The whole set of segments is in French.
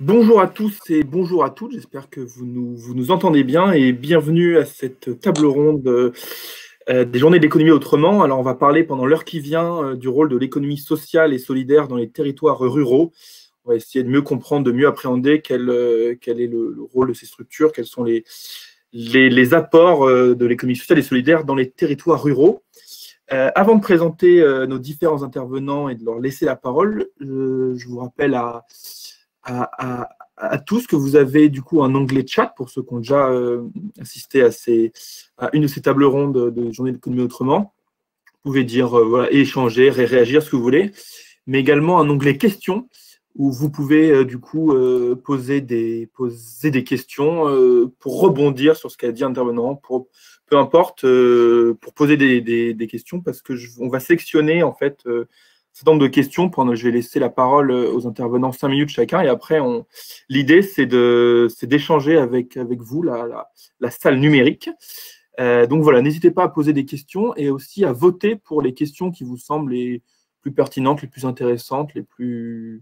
Bonjour à tous et bonjour à toutes, j'espère que vous nous entendez bien et bienvenue à cette table ronde des journées de l'économie autrement. Alors on va parler pendant l'heure qui vient du rôle de l'économie sociale et solidaire dans les territoires ruraux. On va essayer de mieux comprendre, de mieux appréhender quel est le rôle de ces structures, quels sont les apports de l'économie sociale et solidaire dans les territoires ruraux. Avant de présenter nos différents intervenants et de leur laisser la parole, je vous rappelle à, à tous que vous avez du coup un onglet chat pour ceux qui ont déjà assisté à une de ces tables rondes de Journée de l'économie autrement. Vous pouvez dire, voilà, échanger, réagir, ce que vous voulez, mais également un onglet questions où vous pouvez du coup poser des questions pour rebondir sur ce qu'a dit l'intervenant, peu importe, pour poser des questions, parce que on va sélectionner en fait un certain nombre de questions. Je vais laisser la parole aux intervenants 5 minutes chacun, et après, l'idée c'est d'échanger avec vous, la salle numérique. Donc voilà, n'hésitez pas à poser des questions et aussi à voter pour les questions qui vous semblent les plus pertinentes, les plus intéressantes, que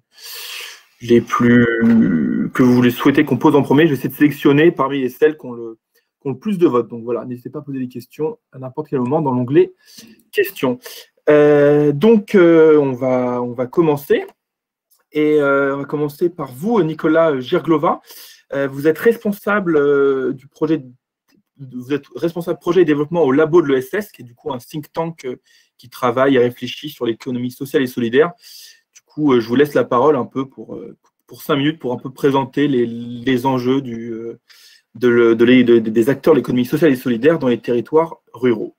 vous voulez souhaiter qu'on pose en premier. Je vais essayer de sélectionner parmi celles qui ont le plus de votes. Donc voilà, n'hésitez pas à poser des questions à n'importe quel moment dans l'onglet questions. On va commencer. Et on va commencer par vous, Nicolas Girglova. Vous êtes responsable du projet vous êtes responsable projet et développement au Labo de l'ESS, qui est du coup un think tank qui travaille et réfléchit sur l'économie sociale et solidaire. Du coup, je vous laisse la parole un peu pour 5 minutes pour un peu présenter les enjeux des acteurs de l'économie sociale et solidaire dans les territoires ruraux.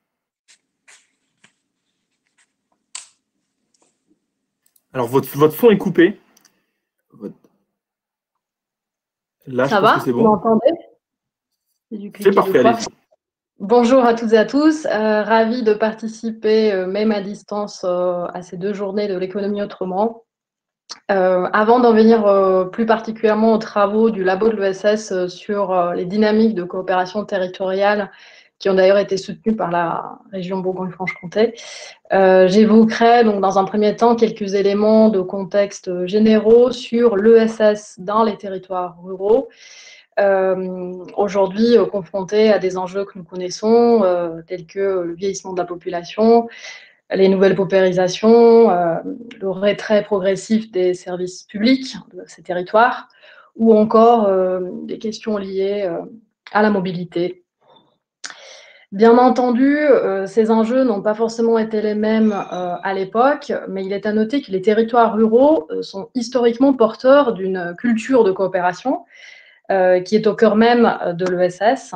Alors, votre son est coupé. Là, ça va, c'est vous bon. m'entendez? C'est parfait, allez-y. Bonjour à toutes et à tous, ravie de participer, même à distance, à ces 2 journées de l'économie autrement. Avant d'en venir plus particulièrement aux travaux du Labo de l'ESS sur les dynamiques de coopération territoriale, qui ont d'ailleurs été soutenues par la région Bourgogne-Franche-Comté, j'évoquerai donc dans un premier temps quelques éléments de contexte généraux sur l'ESS dans les territoires ruraux. Aujourd'hui confrontés à des enjeux que nous connaissons, tels que le vieillissement de la population, les nouvelles paupérisations, le retrait progressif des services publics de ces territoires, ou encore des questions liées à la mobilité. Bien entendu, ces enjeux n'ont pas forcément été les mêmes à l'époque, mais il est à noter que les territoires ruraux sont historiquement porteurs d'une culture de coopération qui est au cœur même de l'ESS.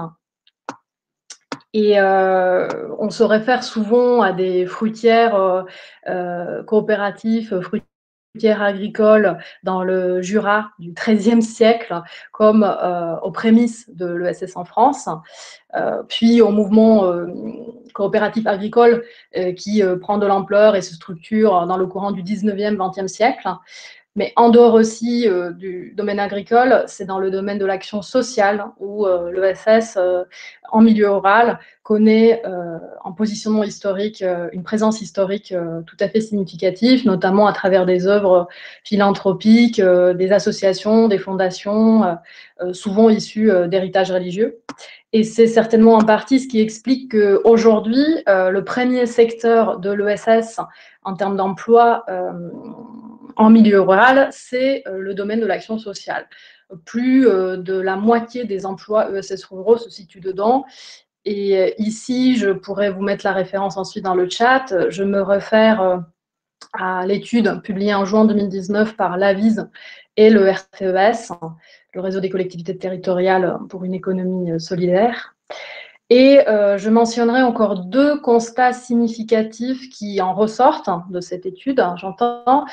Et on se réfère souvent à des fruitières coopératives, fruitières agricoles dans le Jura du XIIIe siècle, comme aux prémices de l'ESS en France, puis au mouvement coopératif agricole qui prend de l'ampleur et se structure dans le courant du XIXe, XXe siècle. Mais en dehors aussi du domaine agricole, c'est dans le domaine de l'action sociale où l'ESS, en milieu rural, connaît en positionnement historique une présence historique tout à fait significative, notamment à travers des œuvres philanthropiques, des associations, des fondations, souvent issues d'héritages religieux. Et c'est certainement en partie ce qui explique qu'aujourd'hui, le premier secteur de l'ESS en termes d'emploi en milieu rural, c'est le domaine de l'action sociale. Plus de la moitié des emplois ESS ruraux se situent dedans. Et ici, je pourrais vous mettre la référence ensuite dans le chat. Je me réfère à l'étude publiée en juin 2019 par l'AVIS et le RTES, le réseau des collectivités territoriales pour une économie solidaire. Et je mentionnerai encore 2 constats significatifs qui en ressortent de cette étude, j'entends.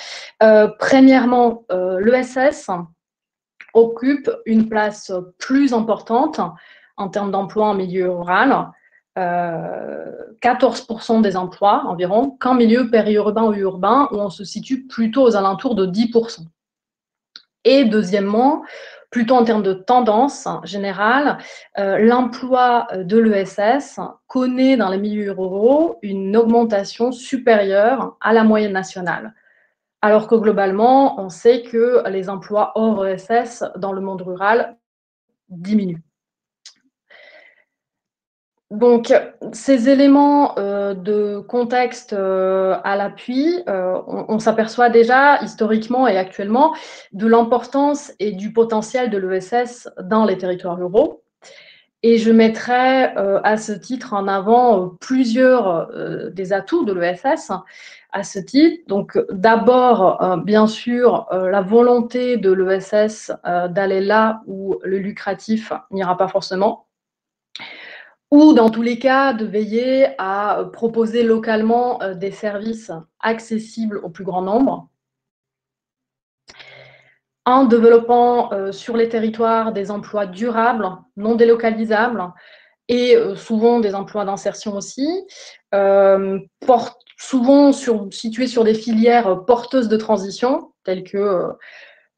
Premièrement, l'ESS occupe une place plus importante en termes d'emploi en milieu rural, 14% des emplois environ, qu'en milieu périurbain ou urbain, où on se situe plutôt aux alentours de 10%. Et deuxièmement, plutôt en termes de tendance générale, l'emploi de l'ESS connaît dans les milieux ruraux une augmentation supérieure à la moyenne nationale. alors que globalement, on sait que les emplois hors ESS dans le monde rural diminuent. Donc, ces éléments de contexte à l'appui, on s'aperçoit déjà historiquement et actuellement de l'importance et du potentiel de l'ESS dans les territoires ruraux. Et je mettrai à ce titre en avant plusieurs des atouts de l'ESS à ce titre. Donc, d'abord, bien sûr, la volonté de l'ESS d'aller là où le lucratif n'ira pas forcément, ou dans tous les cas, de veiller à proposer localement des services accessibles au plus grand nombre, en développant sur les territoires des emplois durables, non délocalisables, et souvent des emplois d'insertion aussi, souvent situés sur des filières porteuses de transition, telles que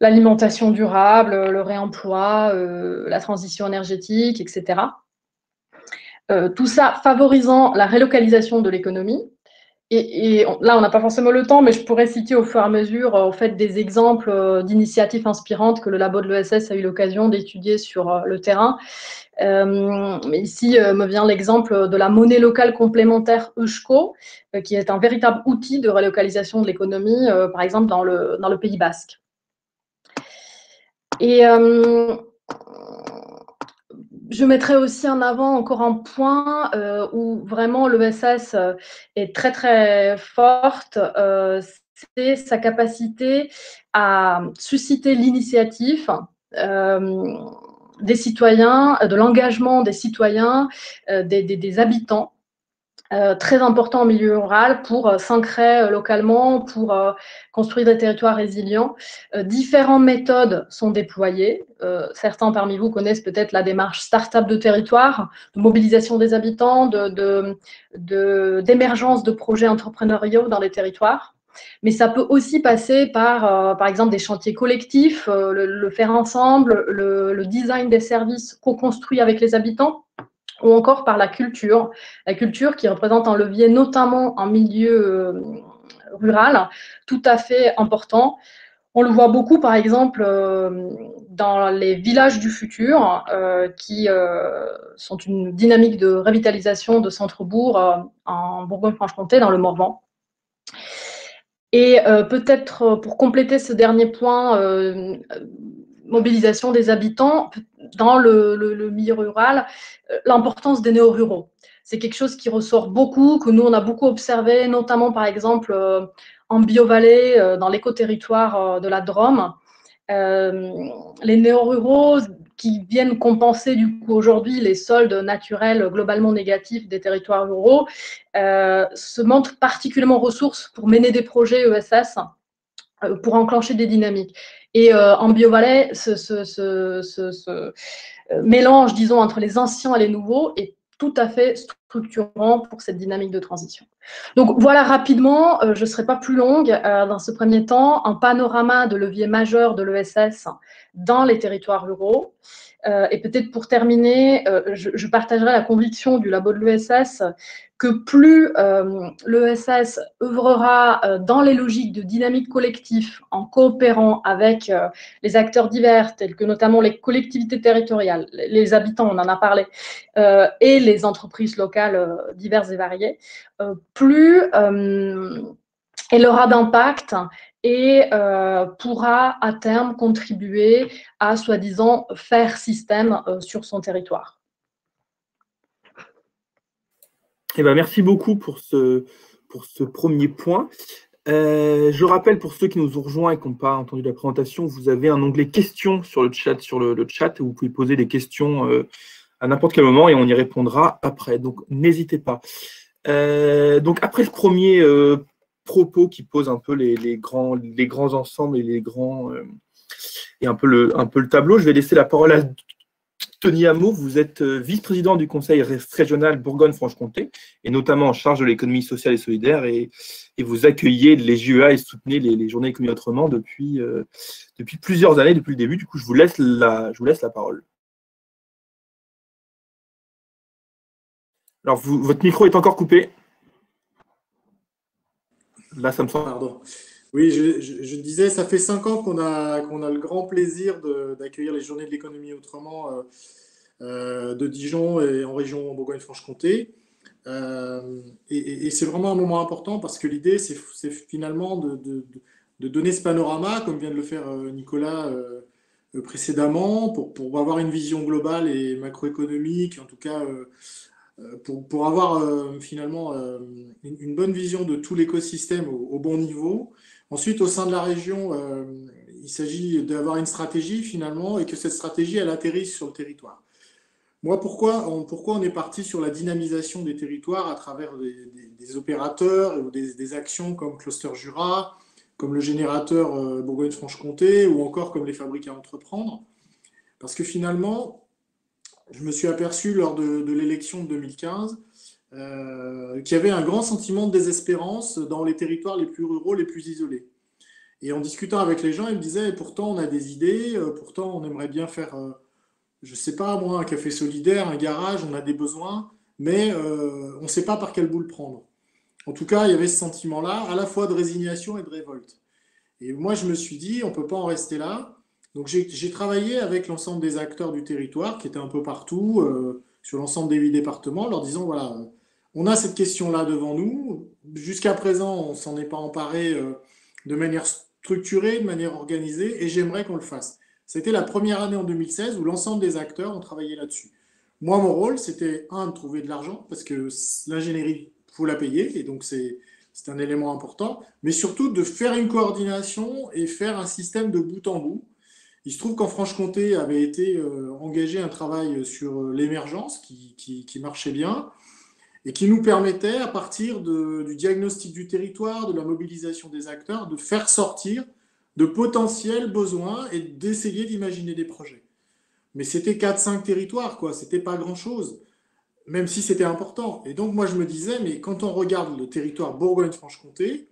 l'alimentation durable, le réemploi, la transition énergétique, etc. Tout ça favorisant la relocalisation de l'économie. Et là, on n'a pas forcément le temps, mais je pourrais citer au fur et à mesure en fait, des exemples d'initiatives inspirantes que le labo de l'ESS a eu l'occasion d'étudier sur le terrain. Ici me vient l'exemple de la monnaie locale complémentaire Eusko, qui est un véritable outil de relocalisation de l'économie, par exemple dans le Pays Basque. Et je mettrais aussi en avant encore un point où vraiment l'ESS est très très forte, c'est sa capacité à susciter l'initiative des citoyens, de l'engagement des citoyens, des habitants. Très important en milieu rural pour s'ancrer localement, pour construire des territoires résilients. Différentes méthodes sont déployées. Certains parmi vous connaissent peut-être la démarche start-up de territoire, de mobilisation des habitants, d'émergence de projets entrepreneuriaux dans les territoires. Mais ça peut aussi passer par exemple, des chantiers collectifs, le faire ensemble, le design des services co-construits avec les habitants, ou encore par la culture qui représente un levier notamment en milieu rural, tout à fait important. On le voit beaucoup, par exemple, dans les villages du futur, qui sont une dynamique de revitalisation de centres-bourgs en Bourgogne-Franche-Comté, dans le Morvan. Et peut-être pour compléter ce dernier point, mobilisation des habitants dans le milieu rural, l'importance des néo-ruraux. C'est quelque chose qui ressort beaucoup, que nous, on a beaucoup observé, notamment, par exemple, en Biovallée, dans l'écoterritoire de la Drôme. Les néo-ruraux qui viennent compenser du coup aujourd'hui les soldes naturels globalement négatifs des territoires ruraux se montrent particulièrement ressources pour mener des projets ESS, pour enclencher des dynamiques. Et en Biovallée, ce mélange, disons, entre les anciens et les nouveaux est tout à fait structurant pour cette dynamique de transition. Donc voilà rapidement, je ne serai pas plus longue dans ce premier temps, un panorama de leviers majeurs de l'ESS dans les territoires ruraux. Et peut-être pour terminer, je partagerai la conviction du labo de l'ESS que plus l'ESS œuvrera dans les logiques de dynamique collective en coopérant avec les acteurs divers, tels que notamment les collectivités territoriales, les habitants, on en a parlé, et les entreprises locales diverses et variées, plus elle aura d'impact et pourra à terme contribuer à, soi-disant, faire système sur son territoire. Eh ben, merci beaucoup pour ce premier point. Je rappelle pour ceux qui nous ont rejoints et qui n'ont pas entendu la présentation, vous avez un onglet questions sur le chat, où vous pouvez poser des questions à n'importe quel moment et on y répondra après. Donc n'hésitez pas. Donc après ce premier propos qui pose un peu les grands ensembles et et un peu le tableau, je vais laisser la parole à Tony Hameau. Vous êtes vice-président du Conseil régional Bourgogne-Franche-Comté, et notamment en charge de l'économie sociale et solidaire, et vous accueillez les JEA et soutenez les journées économie autrement depuis plusieurs années, depuis le début. Du coup, je vous laisse la parole. Alors, votre micro est encore coupé. Là, ça me semble. Pardon. Oui, je disais, ça fait 5 ans qu'on a le grand plaisir d'accueillir les Journées de l'économie autrement de Dijon et en région Bourgogne-Franche-Comté. Et c'est vraiment un moment important parce que l'idée, c'est finalement de donner ce panorama, comme vient de le faire Nicolas précédemment, pour avoir une vision globale et macroéconomique, en tout cas pour avoir finalement une bonne vision de tout l'écosystème au bon niveau. Ensuite, au sein de la région, il s'agit d'avoir une stratégie finalement et que cette stratégie, elle atterrisse sur le territoire. Moi, pourquoi on est parti sur la dynamisation des territoires à travers des opérateurs ou des actions comme Cluster Jura, comme le générateur Bourgogne-Franche-Comté ou encore comme les fabriques à entreprendre? Parce que finalement, je me suis aperçu lors de l'élection de 2015 qu'il y avait un grand sentiment de désespérance dans les territoires les plus ruraux, les plus isolés. Et en discutant avec les gens, ils me disaient, et pourtant on a des idées, pourtant on aimerait bien faire, je ne sais pas moi, un café solidaire, un garage, on a des besoins, mais on ne sait pas par quel bout le prendre. En tout cas, il y avait ce sentiment-là, à la fois de résignation et de révolte. Et moi, je me suis dit, on ne peut pas en rester là. Donc, j'ai travaillé avec l'ensemble des acteurs du territoire, qui étaient un peu partout, sur l'ensemble des 8 départements, leur disant, voilà, on a cette question-là devant nous. Jusqu'à présent, on ne s'en est pas emparé de manière structurée, de manière organisée, et j'aimerais qu'on le fasse. C'était la première année en 2016 où l'ensemble des acteurs ont travaillé là-dessus. Moi, mon rôle, c'était, de trouver de l'argent, parce que l'ingénierie, il faut la payer, et donc c'est un élément important, mais surtout de faire une coordination et faire un système de bout en bout. Il se trouve qu'en Franche-Comté avait été engagé un travail sur l'émergence qui marchait bien et qui nous permettait, à partir du diagnostic du territoire, de la mobilisation des acteurs, de faire sortir de potentiels besoins et d'essayer d'imaginer des projets. Mais c'était 4-5 territoires, quoi. C'était pas grand-chose, même si c'était important. Et donc, moi, je me disais, mais quand on regarde le territoire Bourgogne-Franche-Comté,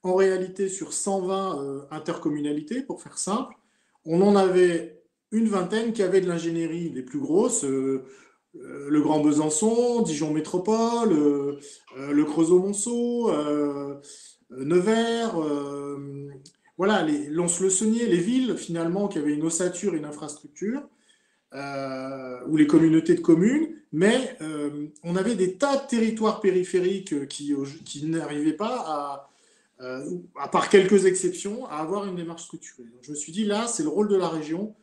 en réalité, sur 120 intercommunalités, pour faire simple, on en avait une vingtaine qui avaient de l'ingénierie, les plus grosses, le Grand Besançon, Dijon Métropole, le Creusot-Monceau, Nevers, voilà, Lons-le-Saunier, les villes finalement qui avaient une ossature et une infrastructure, ou les communautés de communes, mais on avait des tas de territoires périphériques qui n'arrivaient pas à part quelques exceptions, à avoir une démarche structurée. Donc, je me suis dit, là, c'est le rôle de la région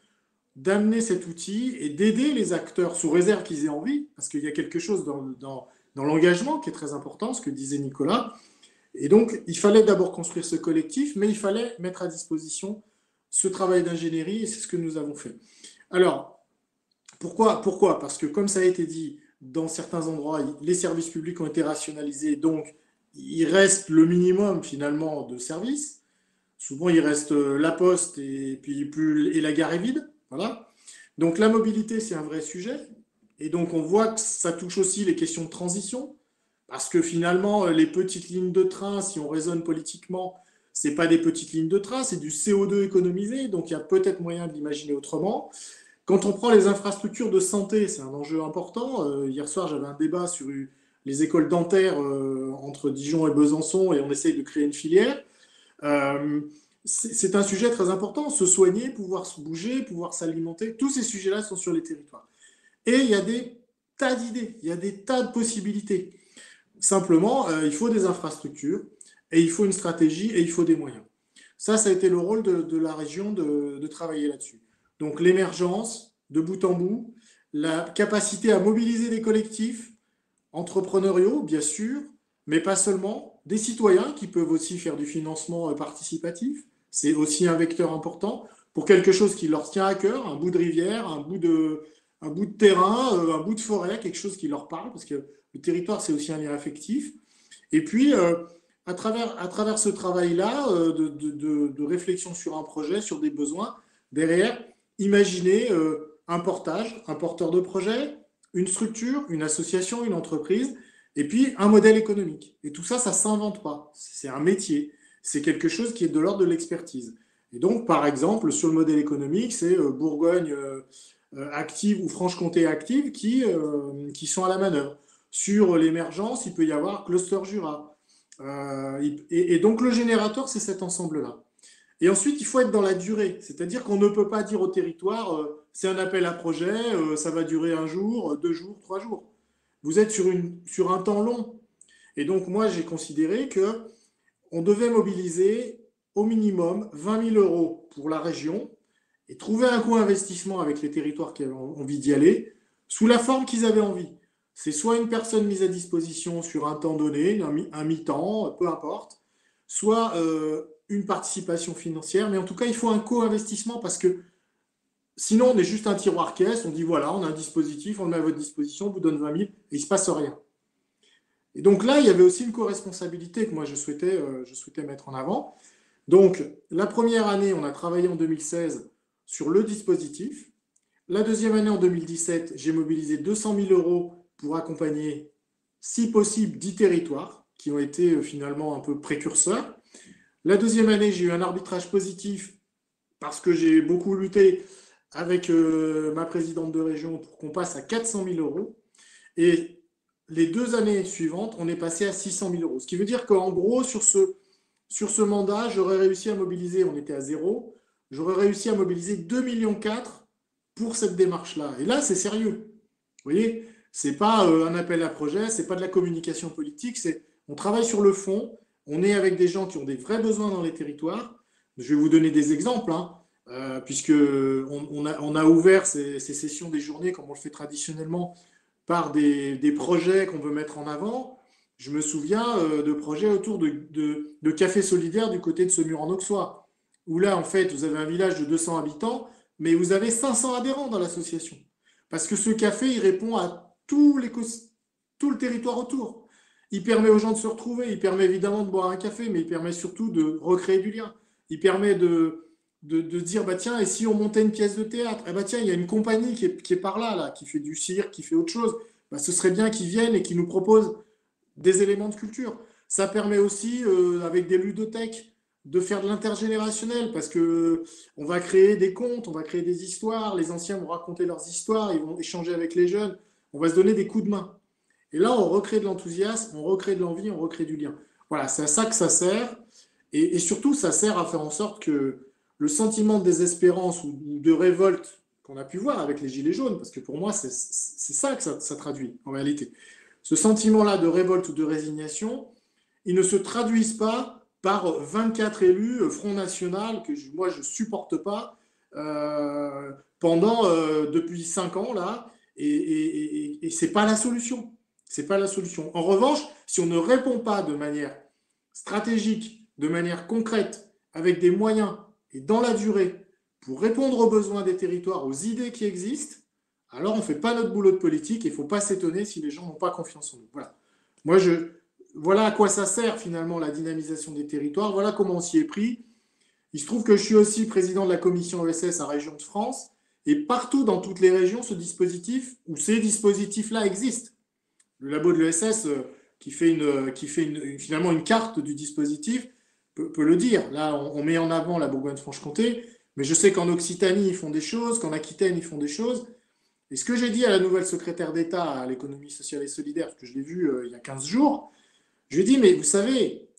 d'amener cet outil et d'aider les acteurs, sous réserve qu'ils aient envie, parce qu'il y a quelque chose dans l'engagement qui est très important, ce que disait Nicolas. Et donc, il fallait d'abord construire ce collectif, mais il fallait mettre à disposition ce travail d'ingénierie, et c'est ce que nous avons fait. Alors, pourquoi? Parce que, comme ça a été dit, dans certains endroits, les services publics ont été rationalisés, donc il reste le minimum finalement de services. Souvent, il reste la poste et la gare est vide. Voilà. Donc la mobilité, c'est un vrai sujet. Et donc on voit que ça touche aussi les questions de transition. Parce que finalement, les petites lignes de train, si on raisonne politiquement, ce n'est pas des petites lignes de train, c'est du CO2 économisé. Donc il y a peut-être moyen de l'imaginer autrement. Quand on prend les infrastructures de santé, c'est un enjeu important. Hier soir, j'avais un débat sur les écoles dentaires entre Dijon et Besançon et on essaye de créer une filière. Euh, c'est un sujet très important. Se soigner, pouvoir se bouger, pouvoir s'alimenter, tous ces sujets-là sont sur les territoires. Et il y a des tas d'idées, il y a des tas de possibilités. Simplement, il faut des infrastructures et il faut une stratégie et il faut des moyens. Ça a été le rôle de la région de travailler là-dessus. Donc l'émergence de bout en bout, la capacité à mobiliser des collectifs entrepreneuriaux, bien sûr, mais pas seulement, des citoyens qui peuvent aussi faire du financement participatif. C'est aussi un vecteur important pour quelque chose qui leur tient à cœur, un bout de rivière, un bout de terrain, un bout de forêt, quelque chose qui leur parle, parce que le territoire, c'est aussi un lien affectif. Et puis, à travers ce travail-là, de réflexion sur un projet, sur des besoins, derrière, imaginez un portage, un porteur de projet, une structure, une association, une entreprise, et puis un modèle économique. Et tout ça, ça ne s'invente pas. C'est un métier. C'est quelque chose qui est de l'ordre de l'expertise. Et donc, par exemple, sur le modèle économique, c'est Bourgogne active ou Franche-Comté active qui sont à la manœuvre. Sur l'émergence, il peut y avoir Cluster Jura. Et donc, le générateur, c'est cet ensemble-là. Et ensuite, il faut être dans la durée. C'est-à-dire qu'on ne peut pas dire au territoire, c'est un appel à projet, ça va durer 1 jour, 2 jours, 3 jours. Vous êtes sur un temps long. Et donc, moi, j'ai considéré qu'on devait mobiliser au minimum 20 000 € pour la région et trouver un co-investissement avec les territoires qui avaient envie d'y aller, sous la forme qu'ils avaient envie. C'est soit une personne mise à disposition sur un temps donné, un mi-temps, peu importe, soit une participation financière, mais en tout cas, il faut un co-investissement parce que sinon, on est juste un tiroir caisse, on dit voilà, on a un dispositif, on le met à votre disposition, on vous donne 20 000 et il ne se passe rien. Et donc là, il y avait aussi une co-responsabilité que moi je souhaitais mettre en avant. Donc, la première année, on a travaillé en 2016 sur le dispositif. La deuxième année, en 2017, j'ai mobilisé 200 000 € pour accompagner, si possible, 10 territoires qui ont été finalement un peu précurseurs. La deuxième année, j'ai eu un arbitrage positif parce que j'ai beaucoup lutté avec ma présidente de région pour qu'on passe à 400 000 €. Et les 2 années suivantes, on est passé à 600 000 €. Ce qui veut dire qu'en gros, sur ce mandat, j'aurais réussi à mobiliser, on était à 0, j'aurais réussi à mobiliser 2,4 millions pour cette démarche-là. Et là, c'est sérieux. Vous voyez, ce n'est pas un appel à projet, ce n'est pas de la communication politique, on travaille sur le fond, on est avec des gens qui ont des vrais besoins dans les territoires. Je vais vous donner des exemples, puisqu'on a ouvert ces sessions des journées, comme on le fait traditionnellement, par des projets qu'on veut mettre en avant. Je me souviens de projets autour de cafés solidaires du côté de Semur-en-Auxois, où là, en fait, vous avez un village de 200 habitants, mais vous avez 500 adhérents dans l'association. Parce que ce café, il répond à tout le territoire autour. Il permet aux gens de se retrouver, il permet évidemment de boire un café, mais il permet surtout de recréer du lien. Il permet de dire, bah tiens, et si on montait une pièce de théâtre, bah tiens, il y a une compagnie qui est par là, qui fait du cirque, qui fait autre chose, bah, ce serait bien qu'ils viennent et qu'ils nous proposent des éléments de culture. Ça permet aussi, avec des ludothèques, de faire de l'intergénérationnel, parce qu'on va créer des contes, on va créer des histoires, les anciens vont raconter leurs histoires, ils vont échanger avec les jeunes, on va se donner des coups de main. Et là, on recrée de l'enthousiasme, on recrée de l'envie, on recrée du lien. Voilà, c'est à ça que ça sert. Et surtout, ça sert à faire en sorte que le sentiment de désespérance ou de révolte qu'on a pu voir avec les Gilets jaunes, parce que pour moi, c'est ça que ça traduit en réalité. Ce sentiment-là de révolte ou de résignation, il ne se traduise pas par 24 élus Front National que moi je ne supporte pas depuis 5 ans là, et ce n'est pas la solution. C'est pas la solution. En revanche, si on ne répond pas de manière stratégique, de manière concrète, avec des moyens et dans la durée, pour répondre aux besoins des territoires, aux idées qui existent, alors on ne fait pas notre boulot de politique et il ne faut pas s'étonner si les gens n'ont pas confiance en nous. Voilà. Voilà à quoi ça sert finalement la dynamisation des territoires, voilà comment on s'y est pris. Il se trouve que je suis aussi président de la commission ESS à Région de France, et partout dans toutes les régions, ce dispositif ou ces dispositifs-là existent. Le labo de l'ESS qui fait finalement une carte du dispositif peut le dire. Là, on met en avant la Bourgogne-Franche-Comté, mais je sais qu'en Occitanie, ils font des choses, qu'en Aquitaine, ils font des choses. Et ce que j'ai dit à la nouvelle secrétaire d'État à l'économie sociale et solidaire, parce que je l'ai vu il y a 15 jours, je lui ai dit, mais vous savez,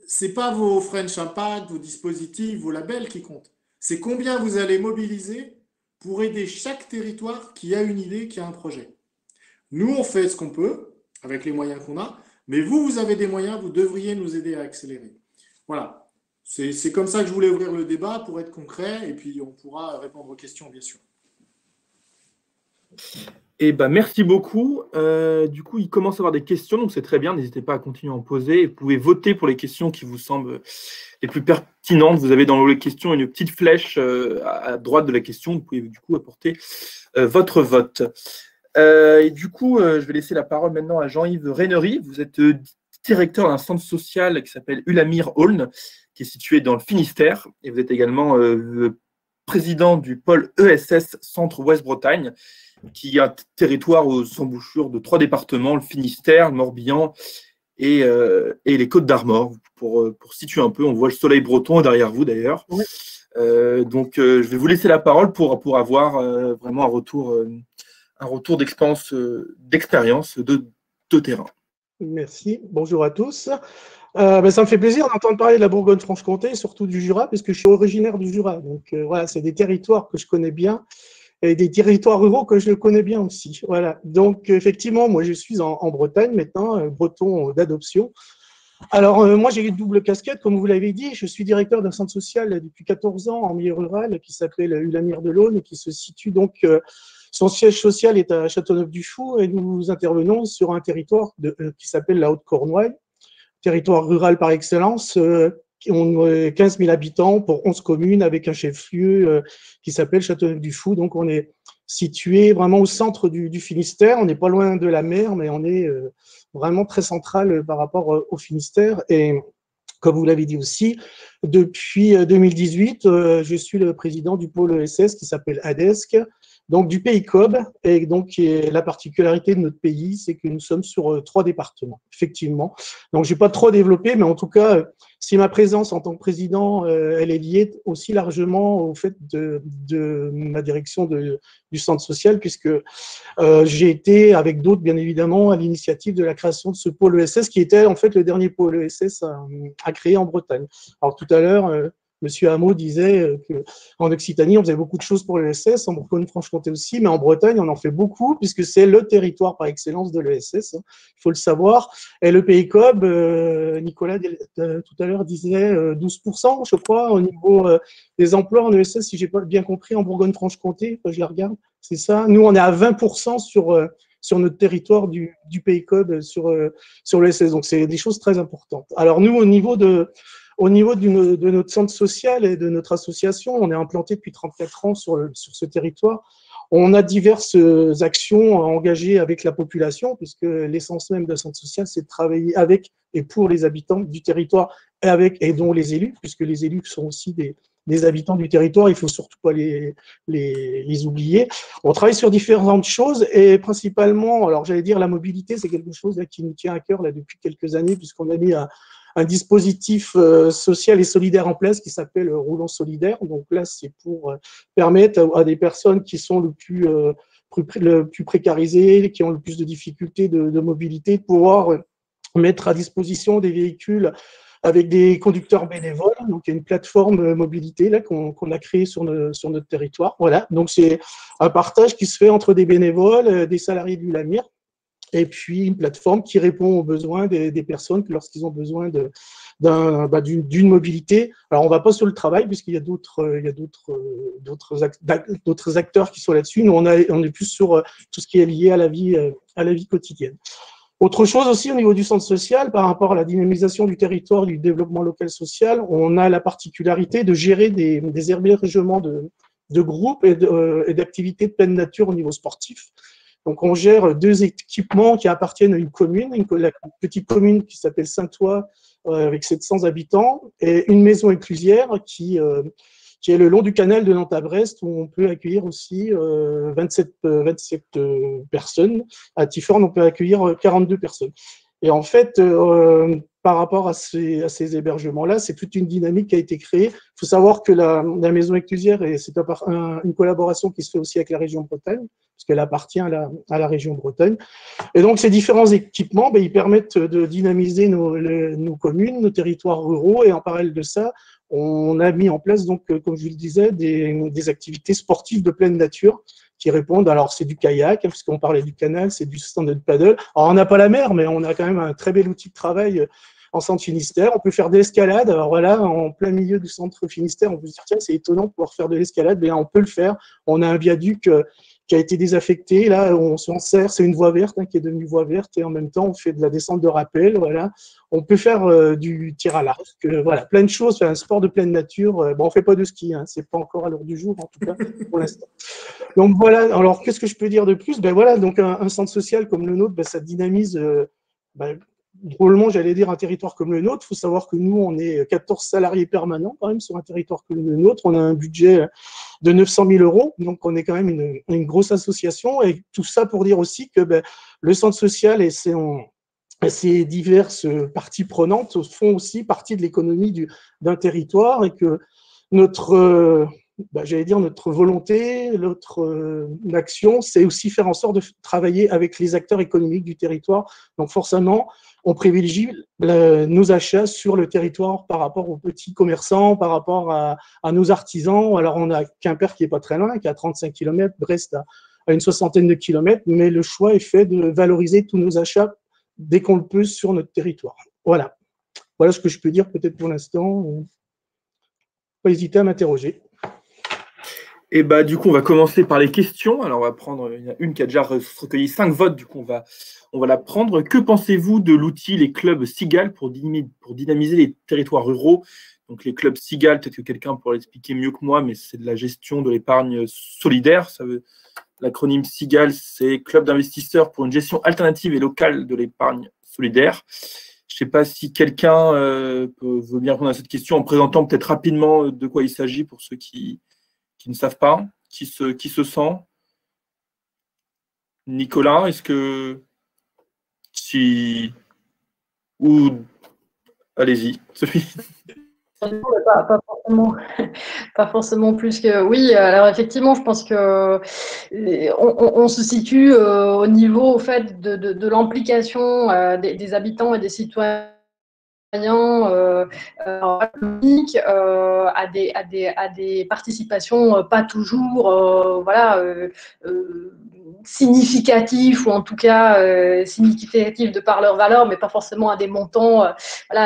ce n'est pas vos French Impact, vos dispositifs, vos labels qui comptent. C'est combien vous allez mobiliser pour aider chaque territoire qui a une idée, qui a un projet. Nous, on fait ce qu'on peut, avec les moyens qu'on a, mais vous avez des moyens, vous devriez nous aider à accélérer. Voilà. C'est comme ça que je voulais ouvrir le débat pour être concret, et puis on pourra répondre aux questions, bien sûr. Eh ben, merci beaucoup. Du coup, il commence à y avoir des questions, donc c'est très bien. N'hésitez pas à continuer à en poser. Vous pouvez voter pour les questions qui vous semblent les plus pertinentes. Vous avez dans les questions une petite flèche à droite de la question. Vous pouvez du coup apporter votre vote. Et du coup, je vais laisser la parole maintenant à Jean-Yves Reynery. Vous êtes directeur d'un centre social qui s'appelle Ulamir Aulne, qui est situé dans le Finistère. Et vous êtes également le président du pôle ESS Centre Ouest-Bretagne, qui est un territoire aux embouchures de 3 départements, le Finistère, le Morbihan et les Côtes-d'Armor. Pour situer un peu, on voit le soleil breton derrière vous d'ailleurs. Oui. Donc, je vais vous laisser la parole pour avoir vraiment un retour d'expérience de terrain. Merci. Bonjour à tous. Ça me fait plaisir d'entendre parler de la Bourgogne-Franche-Comté, surtout du Jura, parce que je suis originaire du Jura. Donc voilà, c'est des territoires que je connais bien et des territoires ruraux que je connais bien aussi. Voilà. Donc effectivement, moi je suis en Bretagne maintenant, breton d'adoption. Alors moi j'ai une double casquette, comme vous l'avez dit. Je suis directeur d'un centre social depuis 14 ans en milieu rural qui s'appelle Ulamir de l'Aune et qui se situe donc son siège social est à Châteauneuf-du-Fou et nous intervenons sur un territoire qui s'appelle la Haute-Cornouaille, territoire rural par excellence, qui ont 15 000 habitants pour 11 communes avec un chef-lieu qui s'appelle Châteauneuf-du-Fou. Donc, on est situé vraiment au centre du Finistère. On n'est pas loin de la mer, mais on est vraiment très central par rapport au Finistère. Et comme vous l'avez dit aussi, depuis 2018, je suis le président du pôle ESS qui s'appelle ADESC, donc du pays COB. Et donc, la particularité de notre pays, c'est que nous sommes sur 3 départements, effectivement. Donc, je n'ai pas trop développé, mais en tout cas, si ma présence en tant que président, elle est liée aussi largement au fait de ma direction du centre social, puisque j'ai été, avec d'autres, bien évidemment, à l'initiative de la création de ce pôle ESS, qui était en fait le dernier pôle ESS à créer en Bretagne. Alors tout à l'heure, Monsieur Hameau disait qu'en Occitanie, on faisait beaucoup de choses pour l'ESS, en Bourgogne-Franche-Comté aussi, mais en Bretagne, on en fait beaucoup, puisque c'est le territoire par excellence de l'ESS, il faut le savoir. Et le pays COB, Nicolas tout à l'heure disait 12%, je crois, au niveau des emplois en ESS, si j'ai pas bien compris, en Bourgogne-Franche-Comté, je la regarde, c'est ça. Nous, on est à 20% sur notre territoire du pays COB sur l'ESS, donc c'est des choses très importantes. Alors nous, au niveau de notre centre social et de notre association, on est implanté depuis 34 ans sur ce territoire. On a diverses actions engagées avec la population, puisque l'essence même d'un centre social, c'est de travailler avec et pour les habitants du territoire et dont les élus, puisque les élus sont aussi des habitants du territoire, il ne faut surtout pas les oublier. On travaille sur différentes choses et principalement, alors j'allais dire la mobilité, c'est quelque chose là, qui nous tient à cœur là, depuis quelques années, puisqu'on a mis un dispositif social et solidaire en place qui s'appelle Roulant Solidaire. Donc là, c'est pour permettre à des personnes qui sont le plus précarisées, qui ont le plus de difficultés de mobilité, de pouvoir mettre à disposition des véhicules avec des conducteurs bénévoles. Donc, il y a une plateforme mobilité là qu'on a créée sur notre territoire. Voilà. Donc, c'est un partage qui se fait entre des bénévoles, des salariés du Lamir, et puis une plateforme qui répond aux besoins des personnes lorsqu'ils ont besoin d'une mobilité. Alors, on ne va pas sur le travail puisqu'il y a d'autres acteurs qui sont là-dessus. Nous, on est plus sur tout ce qui est lié à la vie quotidienne. Autre chose aussi au niveau du centre social, par rapport à la dynamisation du territoire, du développement local social, on a la particularité de gérer des hébergements de groupes et d'activités de pleine nature au niveau sportif. Donc, on gère 2 équipements qui appartiennent à une commune, la petite commune qui s'appelle Saint-Ouen, avec 700 habitants, et une maison inclusière qui est le long du canal de Nantes à Brest, où on peut accueillir aussi 27 personnes. À Tifforn, on peut accueillir 42 personnes. Et en fait, par rapport à ces hébergements-là, c'est toute une dynamique qui a été créée. Il faut savoir que la maison inclusière, c'est une collaboration qui se fait aussi avec la région Bretagne, parce qu'elle appartient à la région Bretagne. Et donc, ces différents équipements, ils permettent de dynamiser nos communes, nos territoires ruraux, et en parallèle de ça, on a mis en place, donc, comme je vous le disais, des activités sportives de pleine nature qui répondent. Alors, c'est du kayak, puisqu'on parlait du canal, c'est du stand-up paddle. Alors, on n'a pas la mer, mais on a quand même un très bel outil de travail en centre Finistère. On peut faire de l'escalade. Alors voilà, en plein milieu du centre Finistère, on peut se dire, tiens, c'est étonnant de pouvoir faire de l'escalade. Mais on peut le faire. On a un viaduc qui a été désaffecté. Là, on s'en sert. C'est une voie verte qui est devenue voie verte. Et en même temps, on fait de la descente de rappel. Voilà. On peut faire du tir à l'arc. Voilà, plein de choses. Un sport de pleine nature. Bon, on ne fait pas de ski. C'est pas encore à l'heure du jour, en tout cas, pour l'instant. Donc voilà. Alors, qu'est-ce que je peux dire de plus? Voilà. Donc, un centre social comme le nôtre, ça dynamise drôlement, j'allais dire, un territoire comme le nôtre. Il faut savoir que nous, on est 14 salariés permanents quand même sur un territoire comme le nôtre. On a un budget de 900 000 €. Donc, on est quand même une grosse association. Et tout ça pour dire aussi que le centre social et ces diverses parties prenantes font aussi partie de l'économie d'un territoire et que notre volonté, notre action, c'est aussi faire en sorte de travailler avec les acteurs économiques du territoire. Donc forcément, on privilégie nos achats sur le territoire par rapport aux petits commerçants, par rapport à nos artisans. Alors, on a Quimper qui est pas très loin, qui est à 35 km, Brest à une soixantaine de kilomètres, mais le choix est fait de valoriser tous nos achats dès qu'on le peut sur notre territoire. Voilà. Voilà ce que je peux dire peut-être pour l'instant. Pas hésiter à m'interroger. Et bah, du coup, on va commencer par les questions. Alors, on va prendre, il y en a une qui a déjà recueilli 5 votes, du coup, on va la prendre. Que pensez-vous de l'outil, les clubs Cigale, pour dynamiser les territoires ruraux? Donc, les clubs Cigale, peut-être que quelqu'un pourrait l'expliquer mieux que moi, mais c'est de la gestion de l'épargne solidaire. L'acronyme Cigale, c'est Club d'investisseurs pour une gestion alternative et locale de l'épargne solidaire. Je ne sais pas si quelqu'un veut bien répondre à cette question en présentant peut-être rapidement de quoi il s'agit pour ceux qui ne savent pas, qui se sent. Nicolas, est-ce que ou allez-y, Sophie. Pas forcément plus que oui. Alors effectivement, je pense que on se situe au niveau au fait de l'implication des habitants et des citoyens économiques à des participations pas toujours significatifs ou en tout cas significatifs de par leur valeur, mais pas forcément à des montants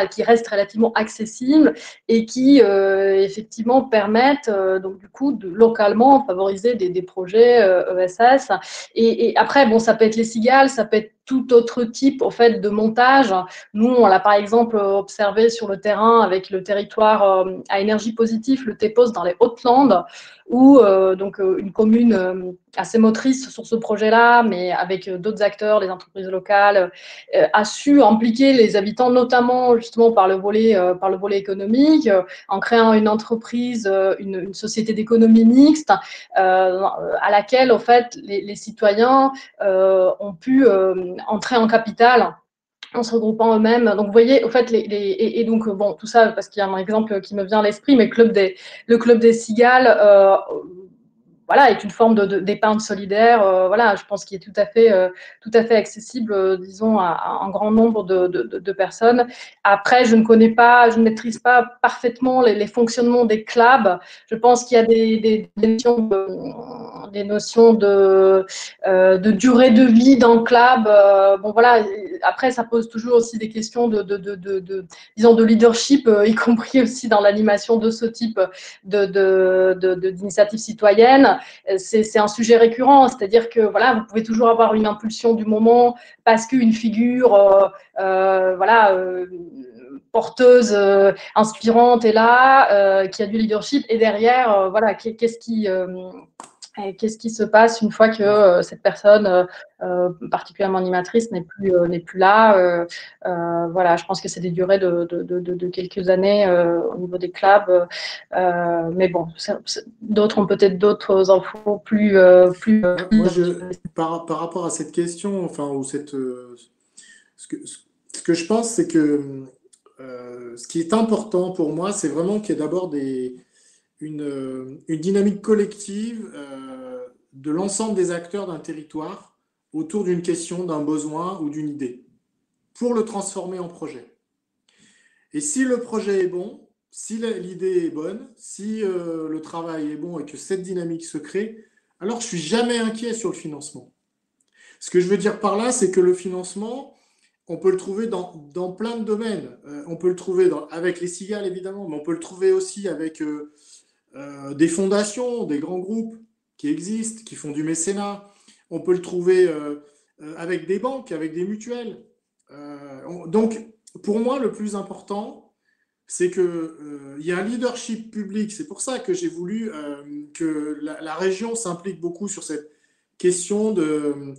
qui restent relativement accessibles et qui effectivement permettent donc du coup de localement favoriser des projets ESS. Et après, bon, ça peut être les cigales, ça peut être tout autre type en fait de montage. Nous, on l'a par exemple observé sur le terrain avec le territoire à énergie positive, le TEPOS dans les Hautes-Landes, où une commune assez motrice sur ce projet-là, mais avec d'autres acteurs, les entreprises locales, a su impliquer les habitants, notamment justement par le volet économique, en créant une entreprise, une société d'économie mixte, à laquelle en fait les citoyens ont pu entrer en capital en se regroupant eux-mêmes. Donc, vous voyez, au fait, et donc, bon, tout ça, parce qu'il y a un exemple qui me vient à l'esprit, mais le club des cigales, est une forme d'épargne solidaire, je pense qu'il est tout à fait accessible, disons, à un grand nombre de personnes. Après, je ne maîtrise pas parfaitement les fonctionnements des clubs. Je pense qu'il y a des notions de durée de vie d'un club. Après, ça pose toujours aussi des questions disons, de leadership, y compris aussi dans l'animation de ce type d'initiatives citoyennes. C'est un sujet récurrent, c'est-à-dire que vous pouvez toujours avoir une impulsion du moment parce qu'une figure porteuse, inspirante est là, qui a du leadership, et derrière, qu'est-ce qui se passe une fois que cette personne, particulièrement animatrice, n'est plus là. Je pense que c'est des durées de quelques années au niveau des clubs. Mais bon, d'autres ont peut-être d'autres infos plus. Moi, par rapport à cette question, ce que je pense, c'est que ce qui est important pour moi, c'est vraiment qu'il y ait d'abord une dynamique collective de l'ensemble des acteurs d'un territoire autour d'une question, d'un besoin ou d'une idée, pour le transformer en projet. Et si le projet est bon, si l'idée est bonne, si le travail est bon et que cette dynamique se crée, alors je ne suis jamais inquiet sur le financement. Ce que je veux dire par là, c'est que le financement, on peut le trouver dans plein de domaines. On peut le trouver avec les cigales, évidemment, mais on peut le trouver aussi avec des fondations, des grands groupes qui existent, qui font du mécénat. On peut le trouver avec des banques, avec des mutuelles. Donc, pour moi, le plus important, c'est qu'il y a un leadership public. C'est pour ça que j'ai voulu que la région s'implique beaucoup sur cette question de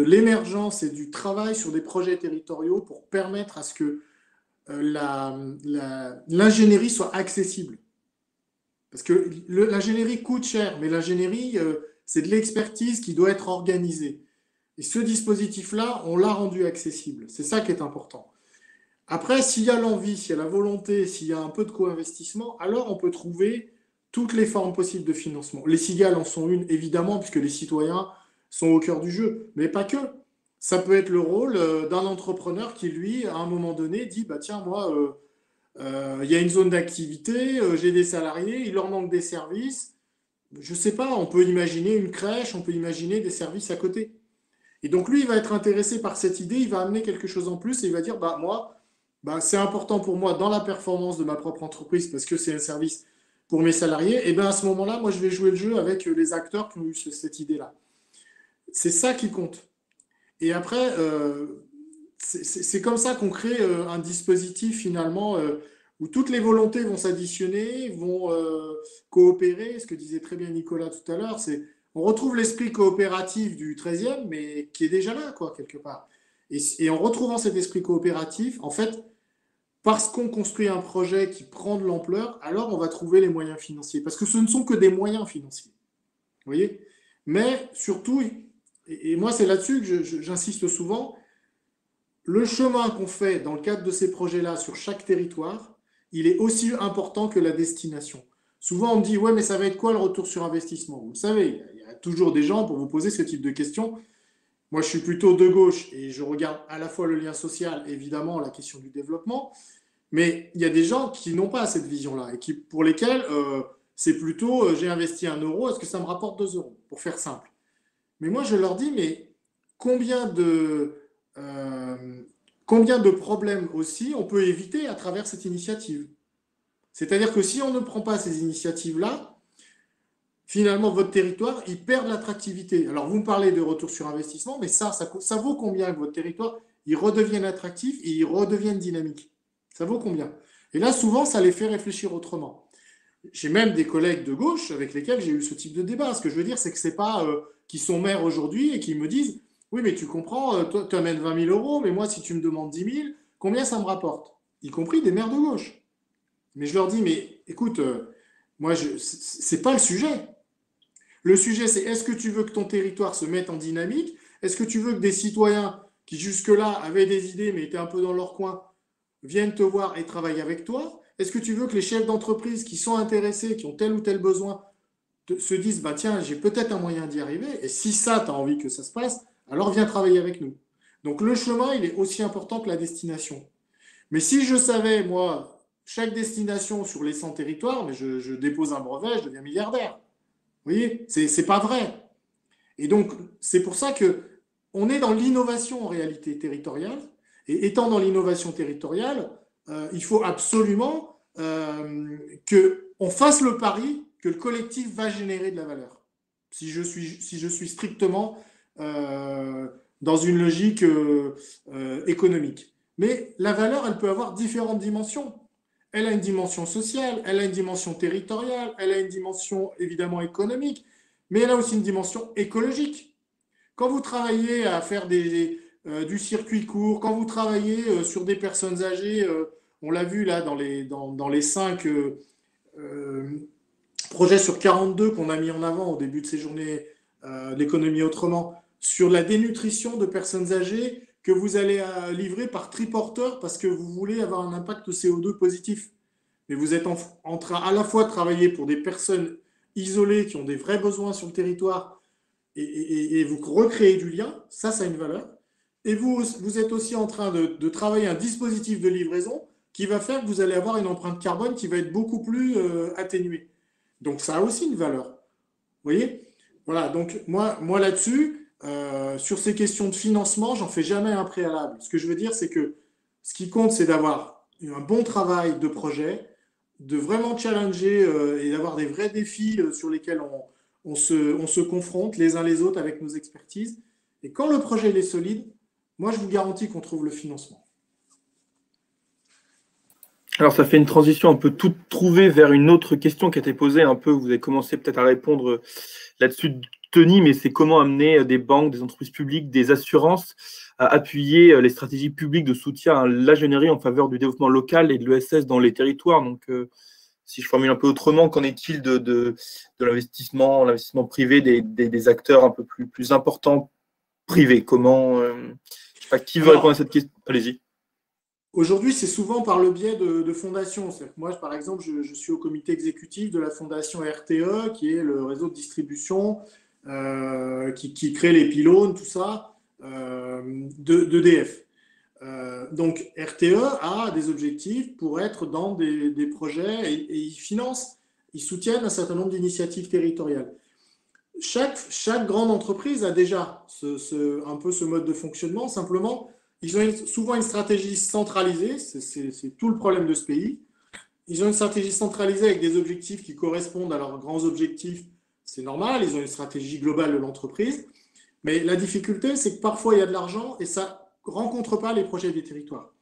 l'émergence et du travail sur des projets territoriaux pour permettre à ce que l'ingénierie soit accessible. Parce que l'ingénierie coûte cher, mais l'ingénierie, c'est de l'expertise qui doit être organisée. Et ce dispositif-là, on l'a rendu accessible. C'est ça qui est important. Après, s'il y a l'envie, s'il y a la volonté, s'il y a un peu de co-investissement, alors on peut trouver toutes les formes possibles de financement. Les cigales en sont une, évidemment, puisque les citoyens sont au cœur du jeu, mais pas que. ça peut être le rôle d'un entrepreneur qui, lui, à un moment donné, dit, bah, tiens, moi, il y a une zone d'activité, j'ai des salariés, il leur manque des services. Je ne sais pas, on peut imaginer une crèche, on peut imaginer des services à côté. Et donc, lui, il va être intéressé par cette idée, il va amener quelque chose en plus et il va dire, bah, moi, bah, c'est important pour moi dans la performance de ma propre entreprise parce que c'est un service pour mes salariés. Et bien, à ce moment-là, moi, je vais jouer le jeu avec les acteurs qui ont eu cette idée-là. C'est ça qui compte. Et après, c'est comme ça qu'on crée un dispositif finalement où toutes les volontés vont s'additionner, vont coopérer. Ce que disait très bien Nicolas tout à l'heure, c'est on retrouve l'esprit coopératif du 13e, mais qui est déjà là, quoi, quelque part. Et en retrouvant cet esprit coopératif, en fait, parce qu'on construit un projet qui prend de l'ampleur, alors on va trouver les moyens financiers. Parce que ce ne sont que des moyens financiers. Vous voyez? Mais surtout, et moi c'est là-dessus que j'insiste souvent, le chemin qu'on fait dans le cadre de ces projets-là sur chaque territoire, il est aussi important que la destination. Souvent on me dit, ouais, mais ça va être quoi le retour sur investissement? Vous le savez, il y a toujours des gens pour vous poser ce type de questions. Moi, je suis plutôt de gauche et je regarde à la fois le lien social, évidemment, la question du développement, mais il y a des gens qui n'ont pas cette vision-là et pour lesquels c'est plutôt j'ai investi 1 euro, est-ce que ça me rapporte 2 euros, pour faire simple. Mais moi, je leur dis, mais combien de, combien de problèmes aussi on peut éviter à travers cette initiative? C'est-à-dire que si on ne prend pas ces initiatives-là, finalement, votre territoire, il perd de l'attractivité. Alors, vous me parlez de retour sur investissement, mais ça vaut combien que votre territoire, il redevienne attractif et il redevienne dynamique? Ça vaut combien? Et là, souvent, ça les fait réfléchir autrement. J'ai même des collègues de gauche avec lesquels j'ai eu ce type de débat. Ce que je veux dire, c'est que ce n'est pas qui sont maires aujourd'hui et qui me disent oui, mais tu comprends, toi, tu amènes 20 000 euros, mais moi, si tu me demandes 10 000, combien ça me rapporte? Y compris des maires de gauche. Mais je leur dis mais écoute, moi, ce n'est pas le sujet. Le sujet, c'est est-ce que tu veux que ton territoire se mette en dynamique? Est-ce que tu veux que des citoyens qui jusque-là avaient des idées mais étaient un peu dans leur coin viennent te voir et travaillent avec toi? Est-ce que tu veux que les chefs d'entreprise qui sont intéressés, qui ont tel ou tel besoin, se disent bah tiens, j'ai peut-être un moyen d'y arriver, et si ça, tu as envie que ça se passe, alors viens travailler avec nous. Donc le chemin, il est aussi important que la destination. Mais si je savais, moi, chaque destination sur les 100 territoires, mais je dépose un brevet, je deviens milliardaire. Vous voyez, c'est pas vrai. Et donc, c'est pour ça que on est dans l'innovation en réalité territoriale. Et étant dans l'innovation territoriale, il faut absolument qu'on fasse le pari que le collectif va générer de la valeur. Si je suis strictement dans une logique économique. Mais la valeur, elle peut avoir différentes dimensions. Elle a une dimension sociale, elle a une dimension territoriale, elle a une dimension évidemment économique, mais elle a aussi une dimension écologique. Quand vous travaillez à faire du circuit court, quand vous travaillez sur des personnes âgées, on l'a vu là dans les 5 projets sur 42 qu'on a mis en avant au début de ces journées l'économie autrement, sur la dénutrition de personnes âgées que vous allez livrer par triporteur parce que vous voulez avoir un impact CO2 positif. Mais vous êtes en train à la fois de travailler pour des personnes isolées qui ont des vrais besoins sur le territoire et vous recréez du lien, ça a une valeur. Et vous êtes aussi en train de travailler un dispositif de livraison qui va faire que vous allez avoir une empreinte carbone qui va être beaucoup plus atténuée. Donc ça a aussi une valeur. Vous voyez? Voilà, donc moi là-dessus, sur ces questions de financement, j'en fais jamais un préalable. Ce que je veux dire, c'est que ce qui compte, c'est d'avoir un bon travail de projet, de vraiment challenger et d'avoir des vrais défis sur lesquels on se confronte les uns les autres avec nos expertises. Et quand le projet est solide, moi, je vous garantis qu'on trouve le financement. Alors, ça fait une transition un peu toute trouvée vers une autre question qui a été posée un peu. Vous avez commencé peut-être à répondre là-dessus, Tony, mais c'est comment amener des banques, des entreprises publiques, des assurances à appuyer les stratégies publiques de soutien à l'ingénierie en faveur du développement local et de l'ESS dans les territoires. Donc, si je formule un peu autrement, qu'en est-il de l'investissement privé des acteurs un peu plus importants privés? Comment je sais pas qui veut répondre à cette question. Allez-y. Aujourd'hui, c'est souvent par le biais de fondations. Moi, par exemple, je suis au comité exécutif de la fondation RTE, qui est le réseau de distribution qui crée les pylônes, tout ça. d'EDF. Donc RTE a des objectifs pour être dans des projets et ils soutiennent un certain nombre d'initiatives territoriales. Chaque grande entreprise a déjà un peu ce mode de fonctionnement. Simplement, ils ont souvent une stratégie centralisée. C'est tout le problème de ce pays. Ils ont une stratégie centralisée avec des objectifs qui correspondent à leurs grands objectifs. C'est normal, ils ont une stratégie globale de l'entreprise. Mais la difficulté, c'est que parfois, il y a de l'argent et ça ne rencontre pas les projets des territoires.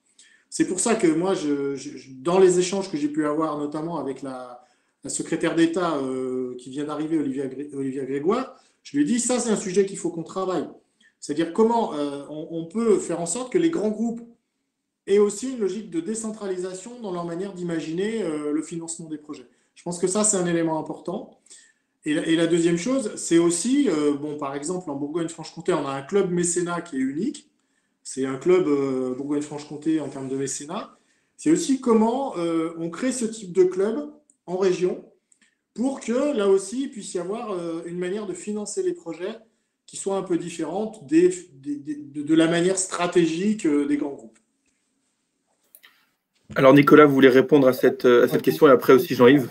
C'est pour ça que moi, dans les échanges que j'ai pu avoir, notamment avec la secrétaire d'État qui vient d'arriver, Olivia Grégoire, je lui ai dit, ça, c'est un sujet qu'il faut qu'on travaille. C'est-à-dire comment on peut faire en sorte que les grands groupes aient aussi une logique de décentralisation dans leur manière d'imaginer le financement des projets. Je pense que ça, c'est un élément important. Et la deuxième chose, c'est aussi, par exemple, en Bourgogne-Franche-Comté, on a un club mécénat qui est unique. C'est un club Bourgogne-Franche-Comté en termes de mécénat. C'est aussi comment on crée ce type de club en région pour que, là aussi, il puisse y avoir une manière de financer les projets qui soit un peu différente de la manière stratégique des grands groupes. Alors Nicolas, vous voulez répondre à cette question et après aussi Jean-Yves.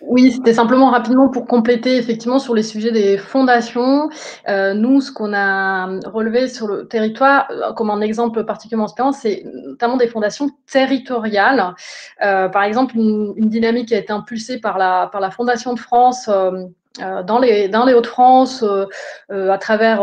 Oui, c'était simplement rapidement pour compléter effectivement sur les sujets des fondations. Nous, ce qu'on a relevé sur le territoire, comme un exemple particulièrement inspirant, c'est notamment des fondations territoriales. Par exemple, une dynamique qui a été impulsée par la Fondation de France dans les Hauts-de-France, à travers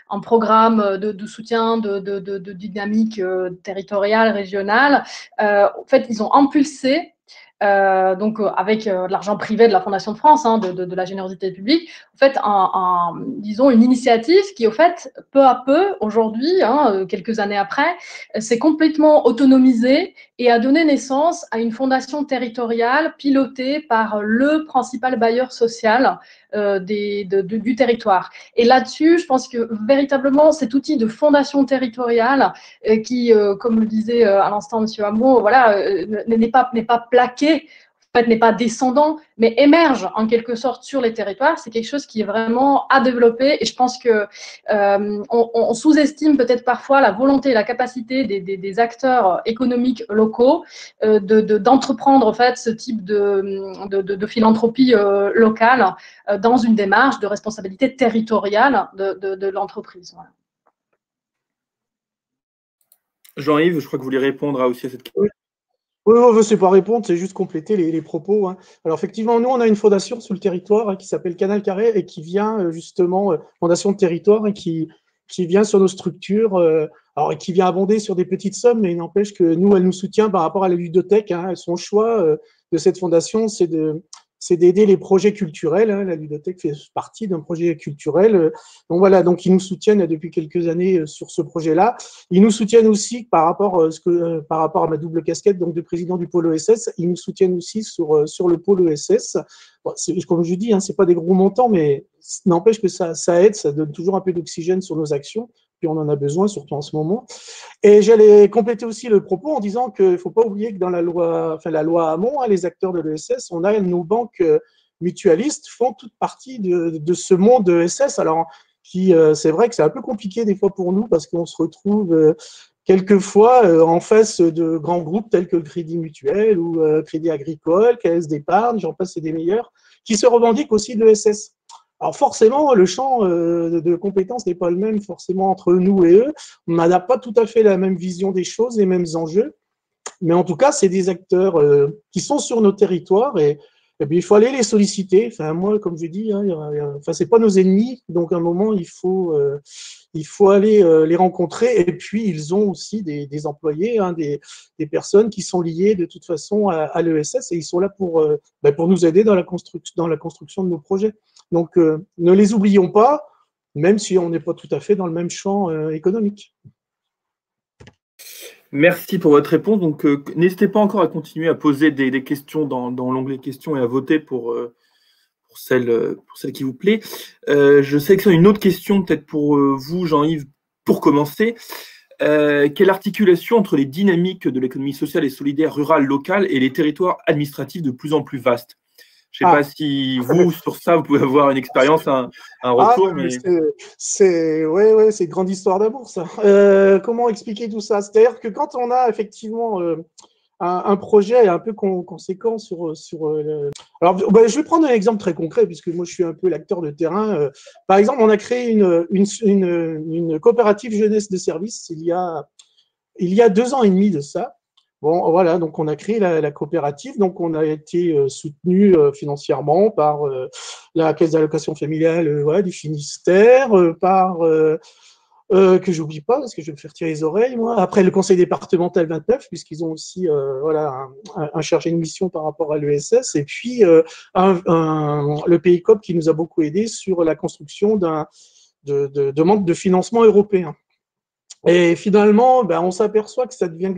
un programme de soutien de dynamique territoriale, régionale. En fait, ils ont impulsé, donc avec de l'argent privé de la Fondation de France, de la générosité publique, en fait, disons une initiative qui, au fait, peu à peu, aujourd'hui, quelques années après, s'est complètement autonomisée et a donné naissance à une fondation territoriale pilotée par le principal bailleur social du territoire. Et là-dessus, je pense que véritablement, cet outil de fondation territoriale qui, comme le disait à l'instant M. Hameau, voilà, n'est pas plaqué, en fait, n'est pas descendant, mais émerge en quelque sorte sur les territoires. C'est quelque chose qui est vraiment à développer et je pense que on sous-estime peut-être parfois la volonté et la capacité des acteurs économiques locaux d'entreprendre en fait ce type de philanthropie locale dans une démarche de responsabilité territoriale de l'entreprise. Voilà. Jean-Yves, je crois que vous voulez répondre aussi à cette question. Oui, c'est pas répondre, c'est juste compléter les propos. Alors effectivement, nous, on a une fondation sur le territoire qui s'appelle Canal Carré et qui vient justement, fondation de territoire, et qui vient sur nos structures, alors qui vient abonder sur des petites sommes, mais il n'empêche que nous, elle nous soutient par rapport à la ludothèque. Son choix de cette fondation, c'est d'aider les projets culturels. La ludothèque fait partie d'un projet culturel. Donc voilà, donc ils nous soutiennent depuis quelques années sur ce projet-là. Ils nous soutiennent aussi par rapport à ma double casquette donc de président du pôle ESS. Ils nous soutiennent aussi sur le pôle ESS. Bon, comme je dis, c'est pas des gros montants, mais n'empêche que ça aide, ça donne toujours un peu d'oxygène sur nos actions. Puis on en a besoin, surtout en ce moment. Et j'allais compléter aussi le propos en disant qu'il ne faut pas oublier que dans la loi Hamon, les acteurs de l'ESS, on a nos banques mutualistes font toute partie de ce monde de l'ESS. Alors, c'est vrai que c'est un peu compliqué des fois pour nous parce qu'on se retrouve quelquefois en face de grands groupes tels que le Crédit Mutuel ou Crédit Agricole, Caisse d'Épargne, j'en passe, c'est des meilleurs, qui se revendiquent aussi de l'ESS. Alors forcément, le champ de compétences n'est pas le même forcément entre nous et eux. On n'a pas tout à fait la même vision des choses, les mêmes enjeux. Mais en tout cas, c'est des acteurs qui sont sur nos territoires et puis il faut aller les solliciter. Enfin, moi, comme je dis, c'est pas nos ennemis. Donc à un moment, il faut aller les rencontrer. Et puis, ils ont aussi des employés, des personnes qui sont liées de toute façon à l'ESS et ils sont là pour nous aider dans la construction de nos projets. Donc, ne les oublions pas, même si on n'est pas tout à fait dans le même champ économique. Merci pour votre réponse. Donc, n'hésitez pas encore à continuer à poser des questions dans l'onglet questions et à voter pour celle qui vous plaît. Je sélectionne une autre question, peut-être pour vous, Jean-Yves, pour commencer. Quelle articulation entre les dynamiques de l'économie sociale et solidaire rurale locale et les territoires administratifs de plus en plus vastes? Je ne sais pas si vous, sur ça, vous pouvez avoir une expérience, un retour. Mais... c'est une grande histoire d'amour, ça. Comment expliquer tout ça? C'est-à-dire que quand on a effectivement un projet un peu conséquent sur Alors, je vais prendre un exemple très concret, puisque moi, je suis un peu l'acteur de terrain. Par exemple, on a créé une coopérative jeunesse de service il y a 2 ans et demi de ça. Bon, voilà, donc on a créé la coopérative, donc on a été soutenu financièrement par la Caisse d'allocation familiale voilà, du Finistère, par que j'oublie pas parce que je vais me faire tirer les oreilles moi. Après le conseil départemental 29 puisqu'ils ont aussi voilà un chargé de mission par rapport à l'ESS et puis le PICOP qui nous a beaucoup aidé sur la construction de demande de financement européen. Et finalement, on s'aperçoit que ça devient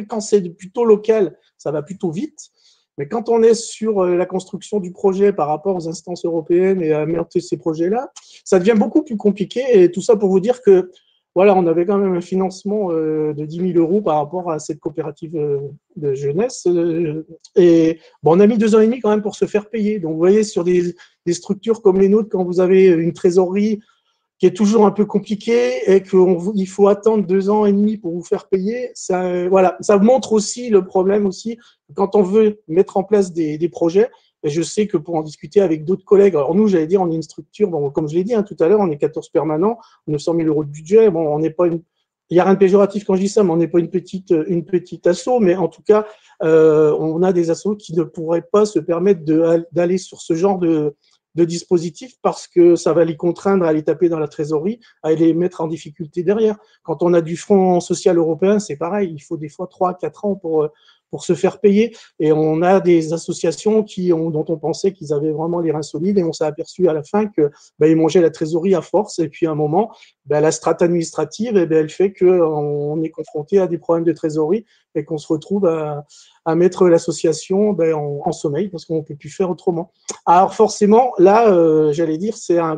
quand c'est plutôt local, ça va plutôt vite. Mais quand on est sur la construction du projet par rapport aux instances européennes et à mettre ces projets-là, ça devient beaucoup plus compliqué. Et tout ça pour vous dire que, voilà, on avait quand même un financement de 10 000 € par rapport à cette coopérative de jeunesse. Et on a mis 2 ans et demi quand même pour se faire payer. Donc, vous voyez, sur des structures comme les nôtres, quand vous avez une trésorerie qui est toujours un peu compliqué et qu'il faut attendre 2 ans et demi pour vous faire payer, ça, voilà, ça montre aussi le problème aussi quand on veut mettre en place des projets. Et je sais que pour en discuter avec d'autres collègues, alors nous, j'allais dire, on est une structure, bon, comme je l'ai dit tout à l'heure, on est 14 permanents, 900 000 € de budget. Bon, on n'est pas il n'y a rien de péjoratif quand je dis ça, mais on n'est pas une petite asso, mais en tout cas, on a des assos qui ne pourraient pas se permettre d'aller sur ce genre de dispositifs parce que ça va les contraindre à les taper dans la trésorerie, à les mettre en difficulté derrière. Quand on a du Fonds social européen, c'est pareil, il faut des fois 3-4 ans pour se faire payer. Et on a des associations dont on pensait qu'ils avaient vraiment les reins solides et on s'est aperçu à la fin qu'ils mangeaient la trésorerie à force. Et puis à un moment, la strate administrative, elle fait qu'on est confronté à des problèmes de trésorerie et qu'on se retrouve à mettre l'association en sommeil parce qu'on ne peut plus faire autrement. Alors forcément, là, j'allais dire, c'est un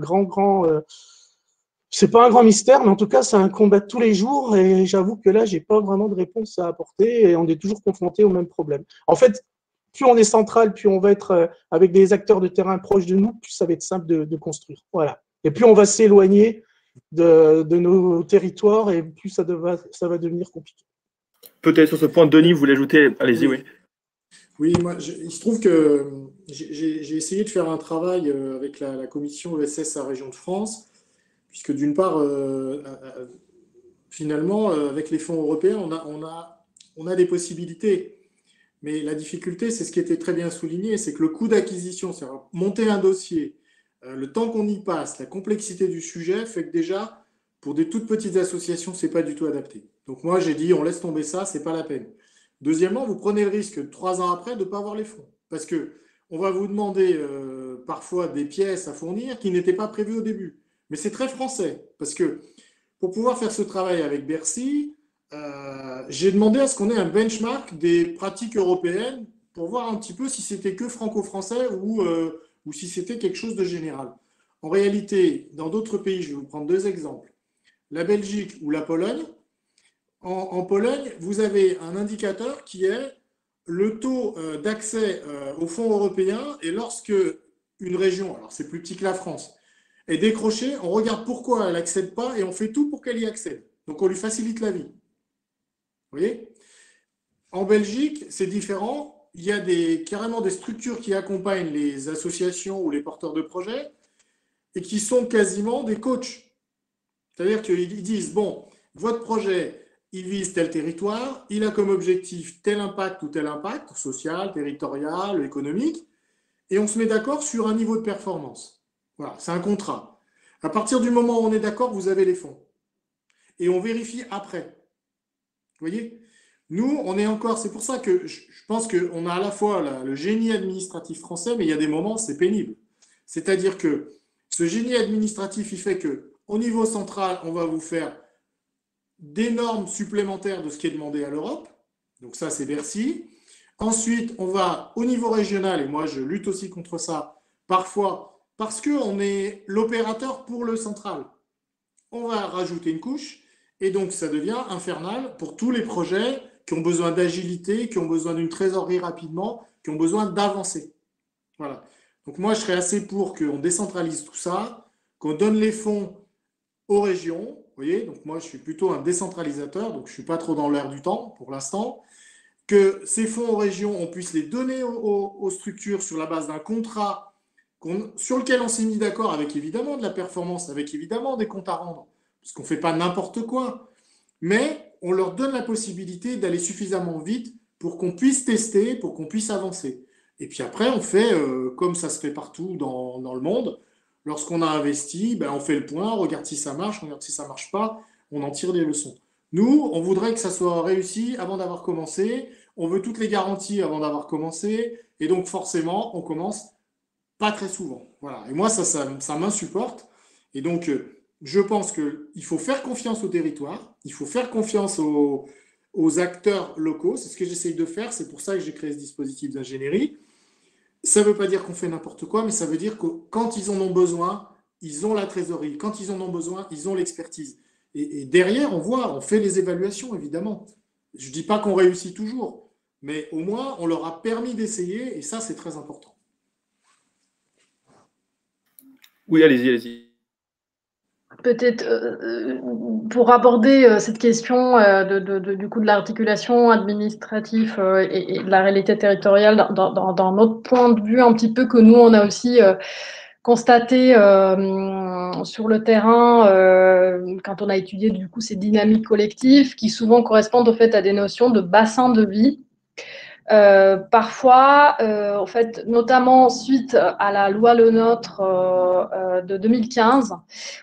c'est pas un grand mystère, mais en tout cas, c'est un combat de tous les jours et j'avoue que là, j'ai pas vraiment de réponse à apporter et on est toujours confronté au même problème. En fait, plus on est central, plus on va être avec des acteurs de terrain proches de nous, plus ça va être simple de construire. Voilà. Et plus on va s'éloigner de nos territoires et plus ça va devenir compliqué. Peut-être sur ce point, Denis, vous voulez ajouter? Allez-y, oui. Oui, moi, il se trouve que j'ai essayé de faire un travail avec la commission ESS à Région de France, puisque d'une part, finalement, avec les fonds européens, on a des possibilités. Mais la difficulté, c'est ce qui était très bien souligné, c'est que le coût d'acquisition, c'est-à-dire monter un dossier, le temps qu'on y passe, la complexité du sujet, fait que déjà, pour des toutes petites associations, c'est pas du tout adapté. Donc moi, j'ai dit, on laisse tomber ça, c'est pas la peine. Deuxièmement, vous prenez le risque 3 ans après de ne pas avoir les fonds. Parce que on va vous demander parfois des pièces à fournir qui n'étaient pas prévues au début. Mais c'est très français. Parce que pour pouvoir faire ce travail avec Bercy, j'ai demandé à ce qu'on ait un benchmark des pratiques européennes pour voir un petit peu si c'était que franco-français ou si c'était quelque chose de général. En réalité, dans d'autres pays, je vais vous prendre 2 exemples. La Belgique ou la Pologne. En Pologne, vous avez un indicateur qui est le taux d'accès aux fonds européens et lorsque une région, alors c'est plus petit que la France, est décrochée, on regarde pourquoi elle n'accède pas et on fait tout pour qu'elle y accède. Donc on lui facilite la vie. Vous voyez? En Belgique, c'est différent. Il y a carrément des structures qui accompagnent les associations ou les porteurs de projets et qui sont quasiment des coachs. C'est-à-dire qu'ils disent, bon, votre projet, il vise tel territoire, il a comme objectif tel impact ou tel impact, social, territorial, économique, et on se met d'accord sur un niveau de performance. Voilà, c'est un contrat. À partir du moment où on est d'accord, vous avez les fonds. Et on vérifie après. Vous voyez? Nous, on est encore, c'est pour ça que je pense qu'on a à la fois le génie administratif français, mais il y a des moments, c'est pénible. C'est-à-dire que ce génie administratif, il fait que au niveau central, on va vous faire des normes supplémentaires de ce qui est demandé à l'Europe. Donc ça, c'est Bercy. Ensuite, on va au niveau régional, et moi, je lutte aussi contre ça, parfois, parce qu'on est l'opérateur pour le central. On va rajouter une couche, et donc ça devient infernal pour tous les projets qui ont besoin d'agilité, qui ont besoin d'une trésorerie rapidement, qui ont besoin d'avancer. Voilà. Donc moi, je serais assez pour qu'on décentralise tout ça, qu'on donne les fonds aux régions. Vous voyez, donc moi, je suis plutôt un décentralisateur, donc je ne suis pas trop dans l'air du temps pour l'instant. Que ces fonds aux régions, on puisse les donner aux structures sur la base d'un contrat sur lequel on s'est mis d'accord, avec évidemment de la performance, avec évidemment des comptes à rendre, parce qu'on ne fait pas n'importe quoi, mais on leur donne la possibilité d'aller suffisamment vite pour qu'on puisse tester, pour qu'on puisse avancer. Et puis après, on fait comme ça se fait partout dans le monde. Lorsqu'on a investi, ben on fait le point, on regarde si ça marche, on regarde si ça ne marche pas, on en tire des leçons. Nous, on voudrait que ça soit réussi avant d'avoir commencé. On veut toutes les garanties avant d'avoir commencé. Et donc, forcément, on commence pas très souvent. Voilà. Et moi, ça m'insupporte. Et donc, je pense qu'il faut faire confiance au territoire. Il faut faire confiance aux acteurs locaux. C'est ce que j'essaye de faire. C'est pour ça que j'ai créé ce dispositif d'ingénierie. Ça ne veut pas dire qu'on fait n'importe quoi, mais ça veut dire que quand ils en ont besoin, ils ont la trésorerie. Quand ils en ont besoin, ils ont l'expertise. Et derrière, on fait les évaluations, évidemment. Je ne dis pas qu'on réussit toujours, mais au moins, on leur a permis d'essayer, et ça, c'est très important. Oui, allez-y. Peut-être pour aborder cette question du coup de l'articulation administrative et de la réalité territoriale dans notre point de vue un petit peu que nous, on a aussi constaté sur le terrain quand on a étudié du coup ces dynamiques collectives qui souvent correspondent au fait à des notions de bassin de vie. Parfois, en fait, notamment suite à la loi Le Nôtre de 2015,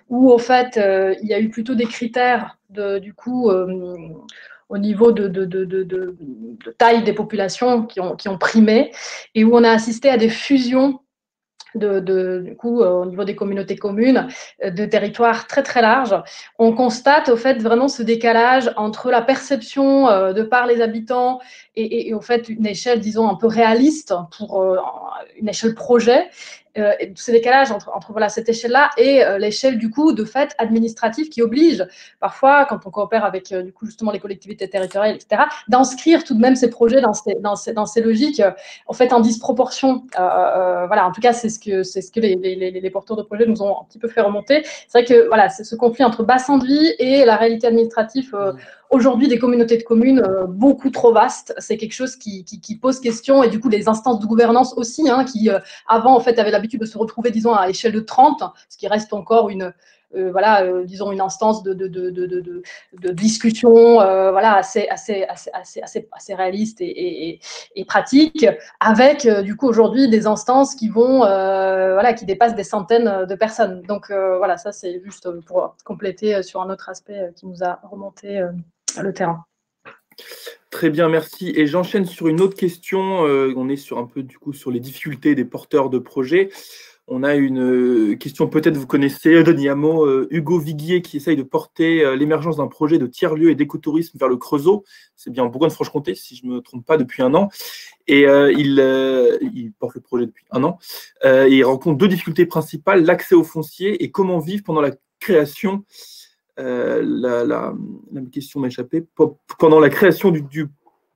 où en fait, il y a eu plutôt des critères du coup au niveau de taille des populations qui ont primé, et où on a assisté à des fusions du coup, au niveau des communautés communes, de territoires très très larges, on constate au fait vraiment ce décalage entre la perception de par les habitants et au fait une échelle, disons, un peu réaliste pour une échelle projet. Et ce décalage entre voilà, cette échelle-là et l'échelle du coup de fait administrative qui oblige parfois, quand on coopère avec du coup justement les collectivités territoriales, etc., d'inscrire tout de même ces projets dans ces logiques en fait en disproportion. Voilà, en tout cas c'est ce que les porteurs de projets nous ont un petit peu fait remonter. C'est vrai que voilà, c'est ce conflit entre bassin de vie et la réalité administrative aujourd'hui des communautés de communes beaucoup trop vaste. C'est quelque chose qui pose question, et du coup les instances de gouvernance aussi, hein, qui avant en fait avaient l'habitude de se retrouver, disons, à échelle de 30, ce qui reste encore disons une instance de discussion voilà, assez réaliste et pratique, avec du coup aujourd'hui des instances qui vont voilà, qui dépassent des centaines de personnes. Donc voilà, ça c'est juste pour compléter sur un autre aspect qui nous a remonté le terrain. Très bien, merci. Et j'enchaîne sur une autre question. On est sur un peu du coup sur les difficultés des porteurs de projets. On a une question, peut-être vous connaissez, Denis Hameau, Hugo Viguier, qui essaye de porter l'émergence d'un projet de tiers-lieu et d'écotourisme vers le Creusot. C'est bien en Bourgogne-Franche-Comté, si je ne me trompe pas, depuis 1 an. Et il porte le projet depuis 1 an. Et il rencontre 2 difficultés principales, l'accès au foncier et comment vivre pendant la création. La question m'a échappé. Pendant la création du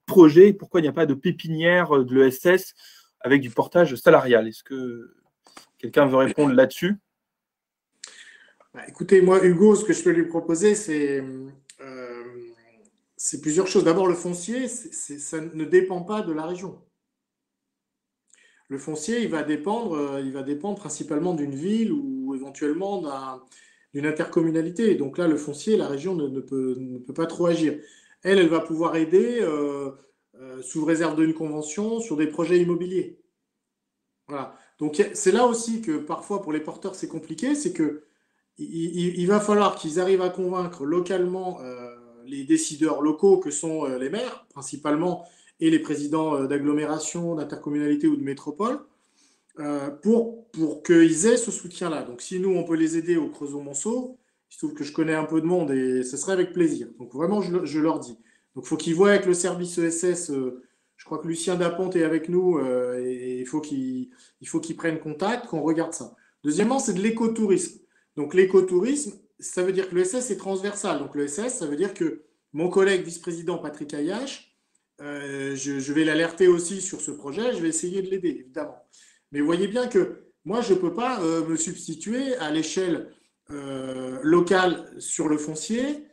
projet, pourquoi il n'y a pas de pépinière de l'ESS avec du portage salarial? Est-ce que quelqu'un veut répondre là-dessus? Écoutez, moi, Hugo, ce que je peux lui proposer, c'est plusieurs choses. D'abord, le foncier, ça ne dépend pas de la région. Le foncier, il va dépendre principalement d'une ville ou éventuellement d'une intercommunalité. Donc là, le foncier, la région ne peut pas trop agir. Elle va pouvoir aider sous réserve d'une convention sur des projets immobiliers. Voilà. Donc c'est là aussi que parfois pour les porteurs c'est compliqué, c'est que il va falloir qu'ils arrivent à convaincre localement les décideurs locaux que sont les maires principalement et les présidents d'agglomération, d'intercommunalité ou de métropole pour qu'ils aient ce soutien-là. Donc si nous on peut les aider au Creusot-Monceau, il se trouve que je connais un peu de monde et ce serait avec plaisir. Donc vraiment je leur dis. Donc il faut qu'ils voient avec le service ESS. Je crois que Lucien Daponte est avec nous et il faut qu'il prenne contact, qu'on regarde ça. Deuxièmement, c'est de l'écotourisme. Donc l'écotourisme, ça veut dire que l'ESS est transversal. Donc l'ESS, ça veut dire que mon collègue vice-président Patrick Ayache, je vais l'alerter aussi sur ce projet, je vais essayer de l'aider, évidemment. Mais vous voyez bien que moi, je ne peux pas me substituer à l'échelle locale sur le foncier.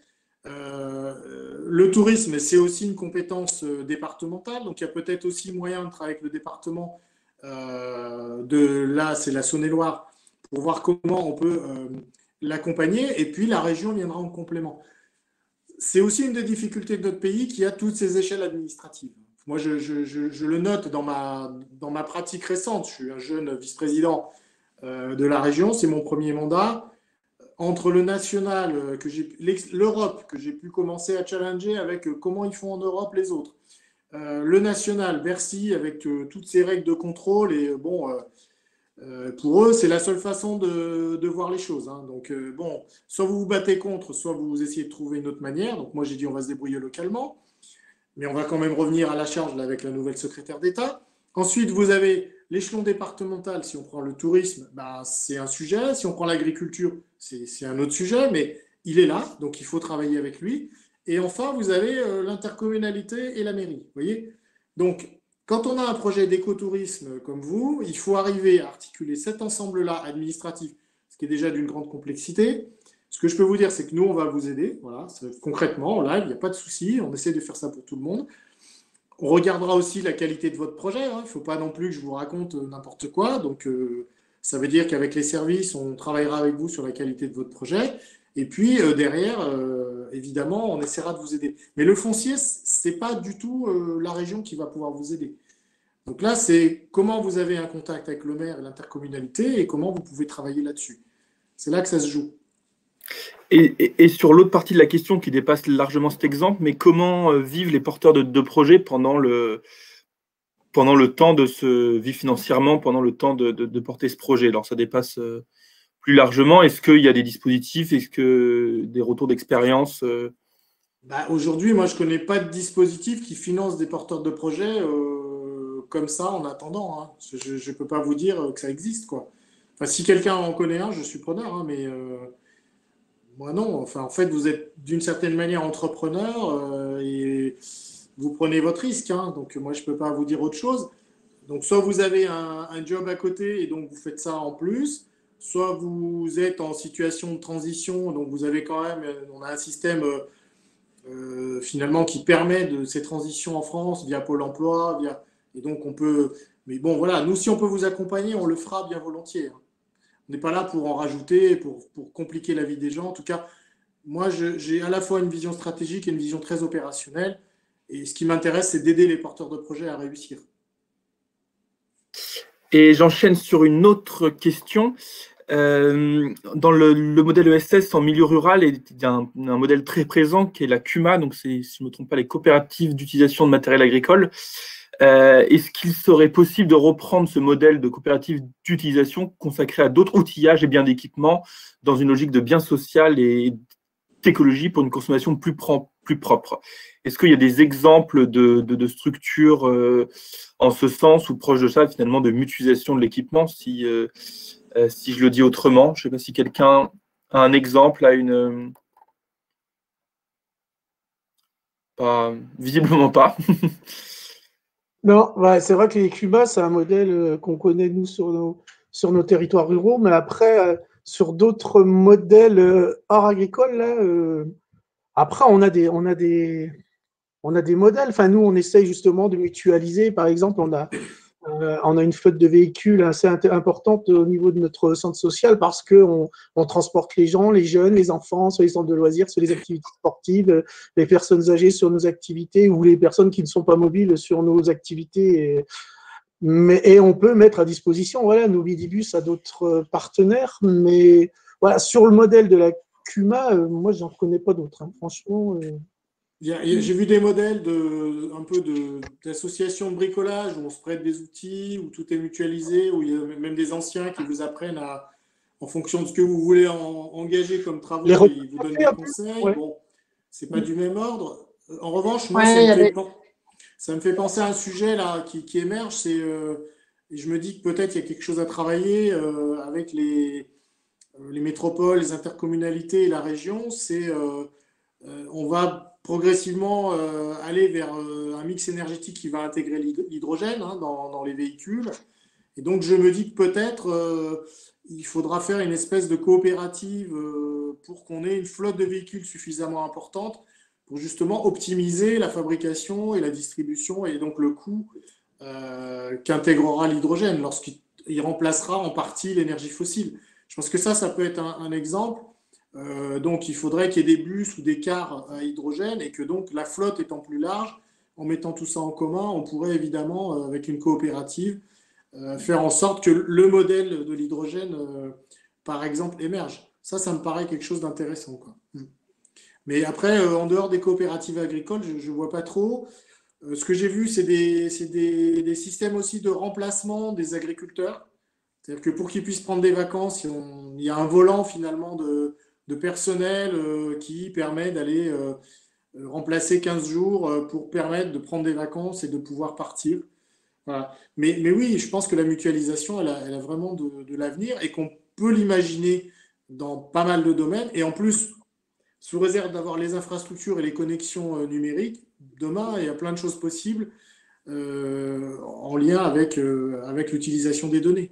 Le tourisme, c'est aussi une compétence départementale, donc il y a peut-être aussi moyen de travailler avec le département là, c'est la Saône-et-Loire, pour voir comment on peut l'accompagner, et puis la région viendra en complément. C'est aussi une des difficultés de notre pays qui a toutes ces échelles administratives. Moi, je le note dans ma pratique récente. Je suis un jeune vice-président de la région, c'est mon premier mandat. Entre le national, l'Europe, que j'ai pu commencer à challenger avec comment ils font en Europe les autres. Le national, Bercy, avec toutes ces règles de contrôle. Et pour eux, c'est la seule façon de voir les choses. Hein. Donc, soit vous vous battez contre, soit vous essayez de trouver une autre manière. Donc, moi, j'ai dit on va se débrouiller localement. Mais on va quand même revenir à la charge là, avec la nouvelle secrétaire d'État. Ensuite, vous avez l'échelon départemental. Si on prend le tourisme, c'est un sujet. Si on prend l'agriculture, c'est un autre sujet. Mais il est là, donc il faut travailler avec lui. Et enfin, vous avez l'intercommunalité et la mairie. Vous voyez ? Donc, quand on a un projet d'écotourisme comme vous, il faut arriver à articuler cet ensemble-là administratif, ce qui est déjà d'une grande complexité. Ce que je peux vous dire, c'est que nous, on va vous aider. Voilà, concrètement, en live, il n'y a pas de souci. On essaie de faire ça pour tout le monde. On regardera aussi la qualité de votre projet. Hein. Il ne faut pas non plus que je vous raconte n'importe quoi. Donc, ça veut dire qu'avec les services, on travaillera avec vous sur la qualité de votre projet. Et puis, derrière, évidemment, on essaiera de vous aider. Mais le foncier, ce n'est pas du tout la région qui va pouvoir vous aider. Donc là, c'est comment vous avez un contact avec le maire et l'intercommunalité et comment vous pouvez travailler là-dessus. C'est là que ça se joue. Et sur l'autre partie de la question qui dépasse largement cet exemple, mais comment vivent les porteurs de projets pendant le temps de se vivre financièrement, pendant le temps de porter ce projet? Alors, ça dépasse plus largement. Est-ce qu'il y a des dispositifs? Est-ce que des retours d'expérience Aujourd'hui, moi, je ne connais pas de dispositif qui finance des porteurs de projets comme ça en attendant. Hein. Je ne peux pas vous dire que ça existe, quoi. Enfin, si quelqu'un en connaît un, je suis preneur, hein, mais moi non. Enfin, en fait, vous êtes d'une certaine manière entrepreneur et vous prenez votre risque. Hein, donc, moi, je ne peux pas vous dire autre chose. Donc, soit vous avez un job à côté et donc vous faites ça en plus, soit vous êtes en situation de transition, donc vous avez quand même, on a un système finalement qui permet de ces transitions en France via Pôle emploi, et donc on peut, mais bon voilà, nous si on peut vous accompagner, on le fera bien volontiers. Hein. On n'est pas là pour en rajouter, pour compliquer la vie des gens. En tout cas, moi j'ai à la fois une vision stratégique et une vision très opérationnelle, et ce qui m'intéresse, c'est d'aider les porteurs de projets à réussir. Et j'enchaîne sur une autre question. Dans le modèle ESS en milieu rural, il y a un modèle très présent qui est la CUMA, donc c'est, si je ne me trompe pas, les coopératives d'utilisation de matériel agricole. Est-ce qu'il serait possible de reprendre ce modèle de coopérative d'utilisation consacré à d'autres outillages et biens d'équipement dans une logique de bien social et d'écologie pour une consommation plus propre? Est-ce qu'il y a des exemples de structures en ce sens ou proches de ça, finalement, de mutualisation de l'équipement, si je le dis autrement? Je ne sais pas si quelqu'un a un exemple, visiblement pas. Non, c'est vrai que les CUMA, c'est un modèle qu'on connaît, nous, sur nos territoires ruraux, mais après, sur d'autres modèles hors agricole, là, après, on a des modèles. Enfin, nous, on essaye justement de mutualiser. Par exemple, on a une flotte de véhicules assez importante au niveau de notre centre social parce qu'on transporte les gens, les jeunes, les enfants sur les centres de loisirs, sur les activités sportives, les personnes âgées sur nos activités ou les personnes qui ne sont pas mobiles sur nos activités. Et on peut mettre à disposition nos minibus à d'autres partenaires. Mais voilà, sur le modèle de la CUMA, moi, j'en connais pas d'autres. Hein, franchement. J'ai vu des modèles d'associations de bricolage où on se prête des outils, où tout est mutualisé, où il y a même des anciens qui vous apprennent en fonction de ce que vous voulez engager comme travaux, ils vous donnent des conseils. Ouais. Bon, c'est pas du même ordre. En revanche, moi, ça me fait penser à un sujet là qui émerge. Et je me dis que peut-être il y a quelque chose à travailler avec les métropoles, les intercommunalités et la région. On va progressivement aller vers un mix énergétique qui va intégrer l'hydrogène dans les véhicules. Et donc, je me dis que peut-être il faudra faire une espèce de coopérative pour qu'on ait une flotte de véhicules suffisamment importante pour justement optimiser la fabrication et la distribution et donc le coût qu'intégrera l'hydrogène lorsqu'il remplacera en partie l'énergie fossile. Je pense que ça peut être un exemple. Donc, il faudrait qu'il y ait des bus ou des cars à hydrogène et que donc la flotte étant plus large, en mettant tout ça en commun, on pourrait évidemment, avec une coopérative, faire en sorte que le modèle de l'hydrogène, par exemple, émerge. Ça me paraît quelque chose d'intéressant, quoi. Mais après, en dehors des coopératives agricoles, je ne vois pas trop. Ce que j'ai vu, c'est des systèmes aussi de remplacement des agriculteurs. C'est-à-dire que pour qu'ils puissent prendre des vacances, il y a un volant finalement de personnel qui permet d'aller remplacer 15 jours pour permettre de prendre des vacances et de pouvoir partir. Voilà. Mais oui, je pense que la mutualisation, elle a vraiment de l'avenir et qu'on peut l'imaginer dans pas mal de domaines. Et en plus, sous réserve d'avoir les infrastructures et les connexions numériques, demain, il y a plein de choses possibles en lien avec l'utilisation des données.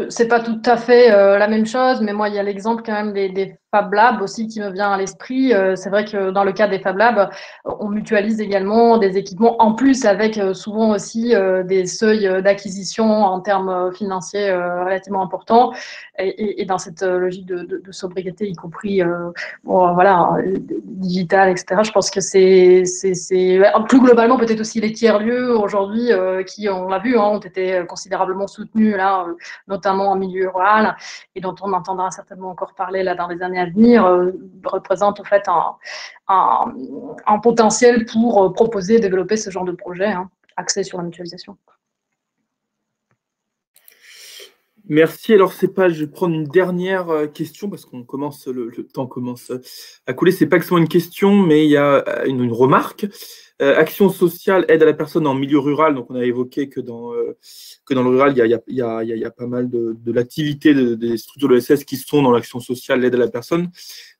C'est pas tout à fait la même chose, mais moi, il y a l'exemple quand même des Fab Labs aussi qui me vient à l'esprit. C'est vrai que dans le cas des Fab Labs, on mutualise également des équipements en plus avec souvent aussi des seuils d'acquisition en termes financiers relativement importants. Et dans cette logique de sobriété, y compris voilà, digital, etc., je pense que c'est plus globalement peut-être aussi les tiers-lieux aujourd'hui qui, on l'a vu, ont été considérablement soutenus là, notamment en milieu rural, et dont on entendra certainement encore parler là dans les années à venir, représente en fait un potentiel pour proposer et développer ce genre de projet axé sur la mutualisation. Merci. Alors, je vais prendre une dernière question parce qu'on commence, le temps commence à couler. C'est pas que ce soit une question, mais il y a une remarque. Action sociale, aide à la personne en milieu rural. Donc, on a évoqué que dans le rural, il y a pas mal de l'activité des structures de l'ESS qui sont dans l'action sociale, l'aide à la personne.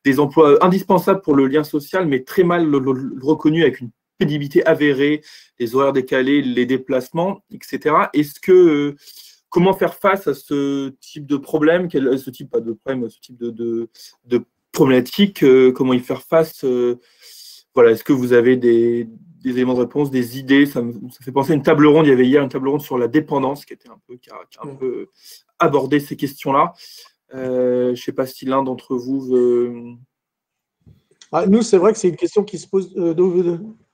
Des emplois indispensables pour le lien social, mais très mal reconnus avec une pénibilité avérée, les horaires décalés, les déplacements, etc. Comment faire face à ce type de problème, ce type de problématique, comment y faire face voilà, est-ce que vous avez des éléments de réponse, des idées? Ça fait penser à une table ronde. Il y avait hier une table ronde sur la dépendance qui a un peu abordé ces questions-là. Je ne sais pas si l'un d'entre vous veut… Nous, c'est vrai que c'est une question qui se pose,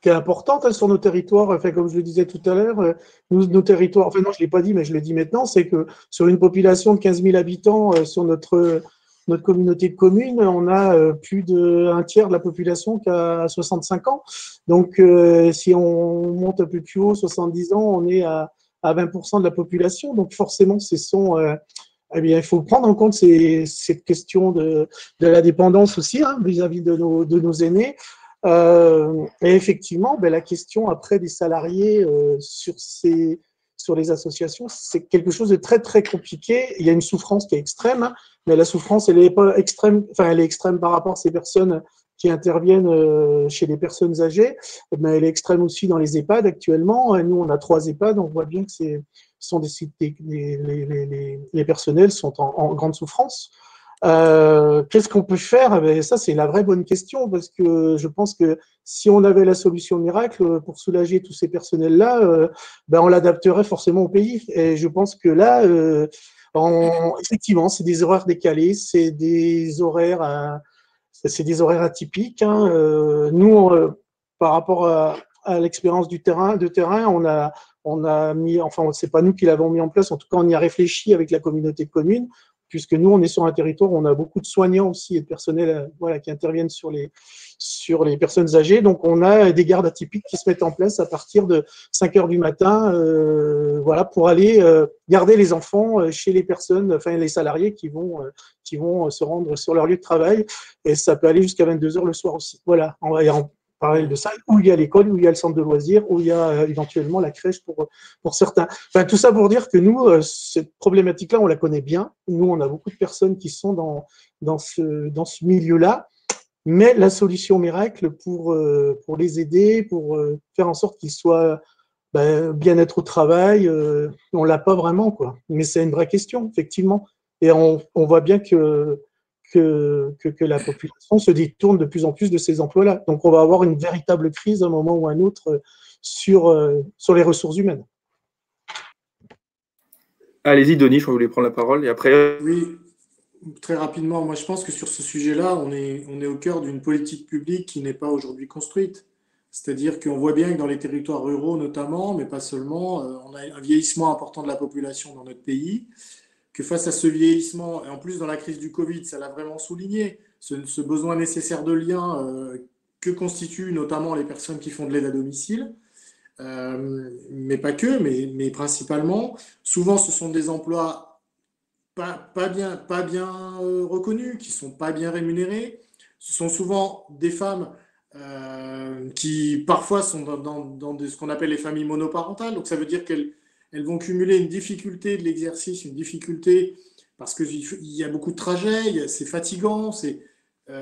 qui est importante sur nos territoires. Enfin, comme je le disais tout à l'heure, nos territoires, enfin non, je ne l'ai pas dit, mais je le dis maintenant, c'est que sur une population de 15 000 habitants, sur notre communauté de communes, on a plus d'un tiers de la population qui a 65 ans. Donc, si on monte un peu plus haut, 70 ans, on est à 20% de la population. Donc, forcément, eh bien, il faut prendre en compte cette question de la dépendance aussi vis-à-vis de nos aînés. Et effectivement, la question après des salariés sur les associations, c'est quelque chose de très, très compliqué. Il y a une souffrance qui est extrême, mais la souffrance, elle est pas extrême, enfin, elle est extrême par rapport à ces personnes qui interviennent chez les personnes âgées, mais elle est extrême aussi dans les EHPAD actuellement. Nous, on a 3 EHPAD, on voit bien que les personnels sont en grande souffrance. Qu'est-ce qu'on peut faire? Ça, c'est la vraie bonne question, parce que je pense que si on avait la solution miracle pour soulager tous ces personnels-là, on l'adapterait forcément au pays. Et je pense que là, effectivement, c'est des horaires décalés, c'est des horaires atypiques. Nous, par rapport à l'expérience de terrain, on a mis, enfin, c'est pas nous qui l'avons mis en place, en tout cas, on y a réfléchi avec la communauté de communes, puisque nous, on est sur un territoire où on a beaucoup de soignants aussi et de personnel qui interviennent sur les personnes âgées. Donc, on a des gardes atypiques qui se mettent en place à partir de 5 heures du matin pour aller garder les enfants chez les personnes, enfin les salariés qui vont se rendre sur leur lieu de travail. Et ça peut aller jusqu'à 22 heures le soir aussi. Voilà, en parallèle de ça, où il y a l'école, où il y a le centre de loisirs, où il y a éventuellement la crèche pour certains. Enfin, tout ça pour dire que nous, cette problématique-là, on la connaît bien. Nous, on a beaucoup de personnes qui sont dans ce milieu-là. Mais la solution miracle pour les aider, pour faire en sorte qu'ils soient bien-être au travail, on l'a pas vraiment, quoi. Mais c'est une vraie question, effectivement. Et on voit bien que la population se détourne de plus en plus de ces emplois-là. Donc, on va avoir une véritable crise à un moment ou à un autre sur les ressources humaines. Allez-y, Denis, je crois que vous voulez prendre la parole. Et après... Oui, très rapidement. Moi, je pense que sur ce sujet-là, on est au cœur d'une politique publique qui n'est pas aujourd'hui construite. C'est-à-dire qu'on voit bien que dans les territoires ruraux notamment, mais pas seulement, on a un vieillissement important de la population dans notre pays, que face à ce vieillissement, et en plus dans la crise du Covid, ça l'a vraiment souligné, ce besoin nécessaire de lien que constituent notamment les personnes qui font de l'aide à domicile, mais pas que, mais principalement. Souvent, ce sont des emplois pas bien reconnus, qui sont pas bien rémunérés. Ce sont souvent des femmes qui parfois sont dans ce qu'on appelle les familles monoparentales. Donc ça veut dire qu'elles vont cumuler une difficulté de l'exercice, une difficulté parce qu'il y a beaucoup de trajets, c'est fatigant,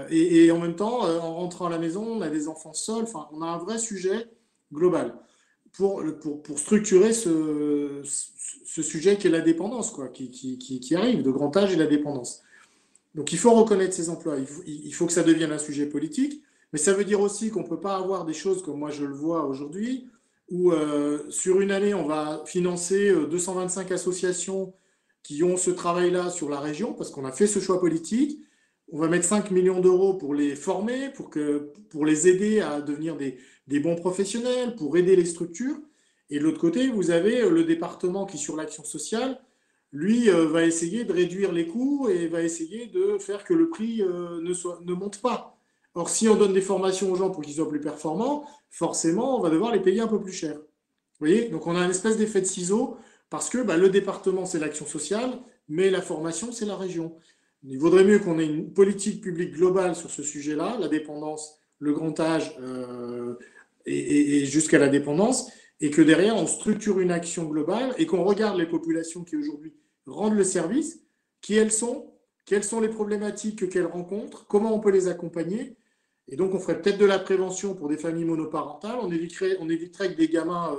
et en même temps, en rentrant à la maison, on a des enfants seuls. Enfin, on a un vrai sujet global pour structurer ce sujet qui est la dépendance, quoi, qui arrive, de grand âge et la dépendance. Donc il faut reconnaître ces emplois, il faut que ça devienne un sujet politique, mais ça veut dire aussi qu'on ne peut pas avoir des choses comme moi je le vois aujourd'hui, où sur une année, on va financer 225 associations qui ont ce travail-là sur la région, parce qu'on a fait ce choix politique. On va mettre 5 millions d'euros pour les former, pour les aider à devenir des bons professionnels, pour aider les structures. Et de l'autre côté, vous avez le département qui, sur l'action sociale, lui, va essayer de réduire les coûts et va essayer de faire que le prix ne monte pas. Or, si on donne des formations aux gens pour qu'ils soient plus performants, forcément, on va devoir les payer un peu plus cher. Vous voyez? Donc, on a une espèce d'effet de ciseau parce que le département, c'est l'action sociale, mais la formation, c'est la région. Il vaudrait mieux qu'on ait une politique publique globale sur ce sujet-là, la dépendance, le grand âge et jusqu'à la dépendance, et que derrière, on structure une action globale et qu'on regarde les populations qui aujourd'hui rendent le service, qui elles sont, quelles sont les problématiques qu'elles rencontrent, comment on peut les accompagner. Et donc, on ferait peut-être de la prévention pour des familles monoparentales, on éviterait que des gamins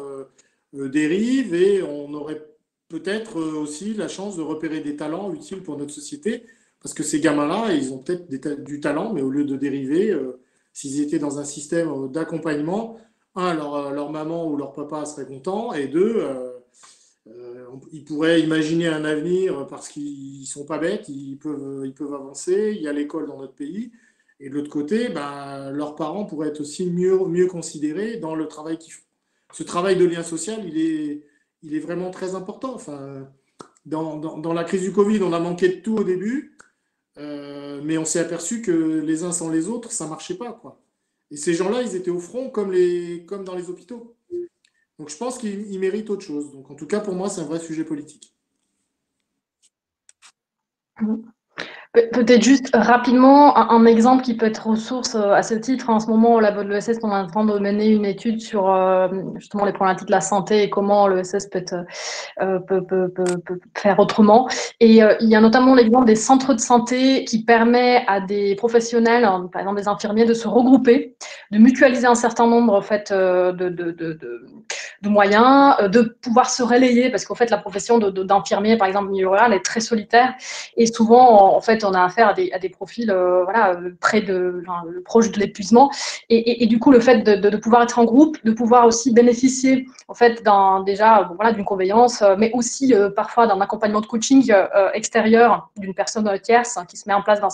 dérivent et on aurait peut-être aussi la chance de repérer des talents utiles pour notre société, parce que ces gamins-là, ils ont peut-être du talent, mais au lieu de dériver, s'ils étaient dans un système d'accompagnement, un, leur maman ou leur papa serait content, et deux, ils pourraient imaginer un avenir parce qu'ils ne sont pas bêtes, ils peuvent avancer, il y a l'école dans notre pays. Et de l'autre côté, leurs parents pourraient être aussi mieux considérés dans le travail qu'ils font. Ce travail de lien social, il est vraiment très important. Enfin, dans la crise du Covid, on a manqué de tout au début, mais on s'est aperçu que les uns sans les autres, ça ne marchait pas, quoi. Et ces gens-là, ils étaient au front comme dans les hôpitaux. Donc je pense qu'ils méritent autre chose. Donc en tout cas, pour moi, c'est un vrai sujet politique. Peut-être juste rapidement un exemple qui peut être ressource à ce titre. En ce moment, au labo de l'ESS, on est en train de mener une étude sur justement les problématiques de la santé et comment l'ESS peut faire autrement. Et il y a notamment l'exemple des centres de santé qui permet à des professionnels, par exemple des infirmiers, de se regrouper, de mutualiser un certain nombre en fait, de moyens, de pouvoir se relayer, parce qu'en fait, la profession d'infirmier, par exemple, milieu rural, est très solitaire. Et souvent, en fait, on a affaire à des profils proches de l'épuisement. Et du coup, le fait de pouvoir être en groupe, de pouvoir aussi bénéficier en fait, d'une conveillance, mais aussi parfois d'un accompagnement de coaching extérieur d'une personne tierce qui se met en place dans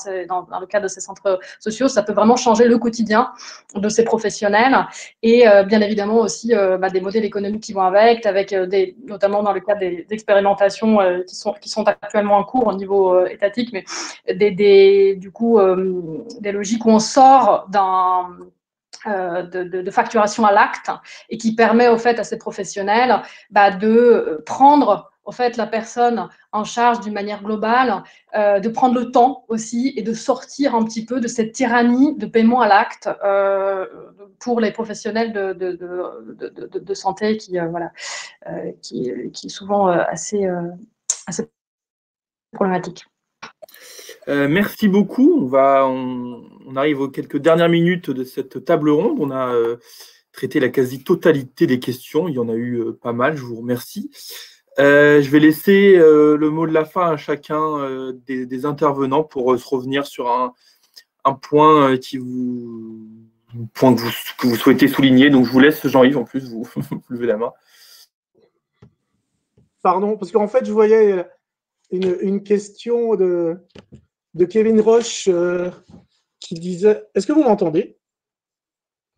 le cadre de ces centres sociaux, ça peut vraiment changer le quotidien de ces professionnels. Et bien évidemment aussi des modèles économiques qui vont avec notamment dans le cadre des expérimentations qui sont actuellement en cours au niveau étatique, mais des logiques où on sort de facturation à l'acte et qui permet au fait à ces professionnels de prendre au fait la personne en charge d'une manière globale, de prendre le temps aussi et de sortir un petit peu de cette tyrannie de paiement à l'acte pour les professionnels de santé qui est souvent assez problématique. Merci beaucoup. On arrive aux quelques dernières minutes de cette table ronde. On a traité la quasi-totalité des questions. Il y en a eu pas mal, je vous remercie. Je vais laisser le mot de la fin à chacun des intervenants pour se revenir sur un point que vous souhaitez souligner. Donc, je vous laisse, Jean-Yves, en plus, vous levez la main. Pardon, parce qu'en fait, je voyais une question de Kevin Roche qui disait… Est-ce que vous m'entendez?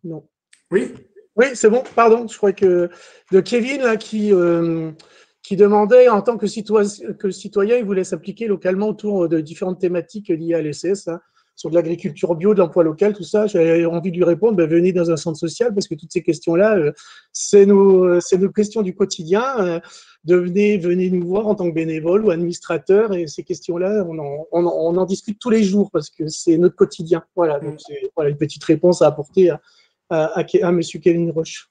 Non. Oui. Oui, c'est bon, pardon. Je crois que de Kevin là, qui demandait en tant que citoyen, il voulait s'appliquer localement autour de différentes thématiques liées à l'ESS, hein, sur de l'agriculture bio, de l'emploi local, tout ça. J'avais envie de lui répondre, ben, venez dans un centre social, parce que toutes ces questions-là, c'est nos questions du quotidien. Venez nous voir en tant que bénévole ou administrateur, et ces questions-là, on en discute tous les jours, parce que c'est notre quotidien. Voilà, donc c'est une petite réponse à apporter à M. Kevin Roche.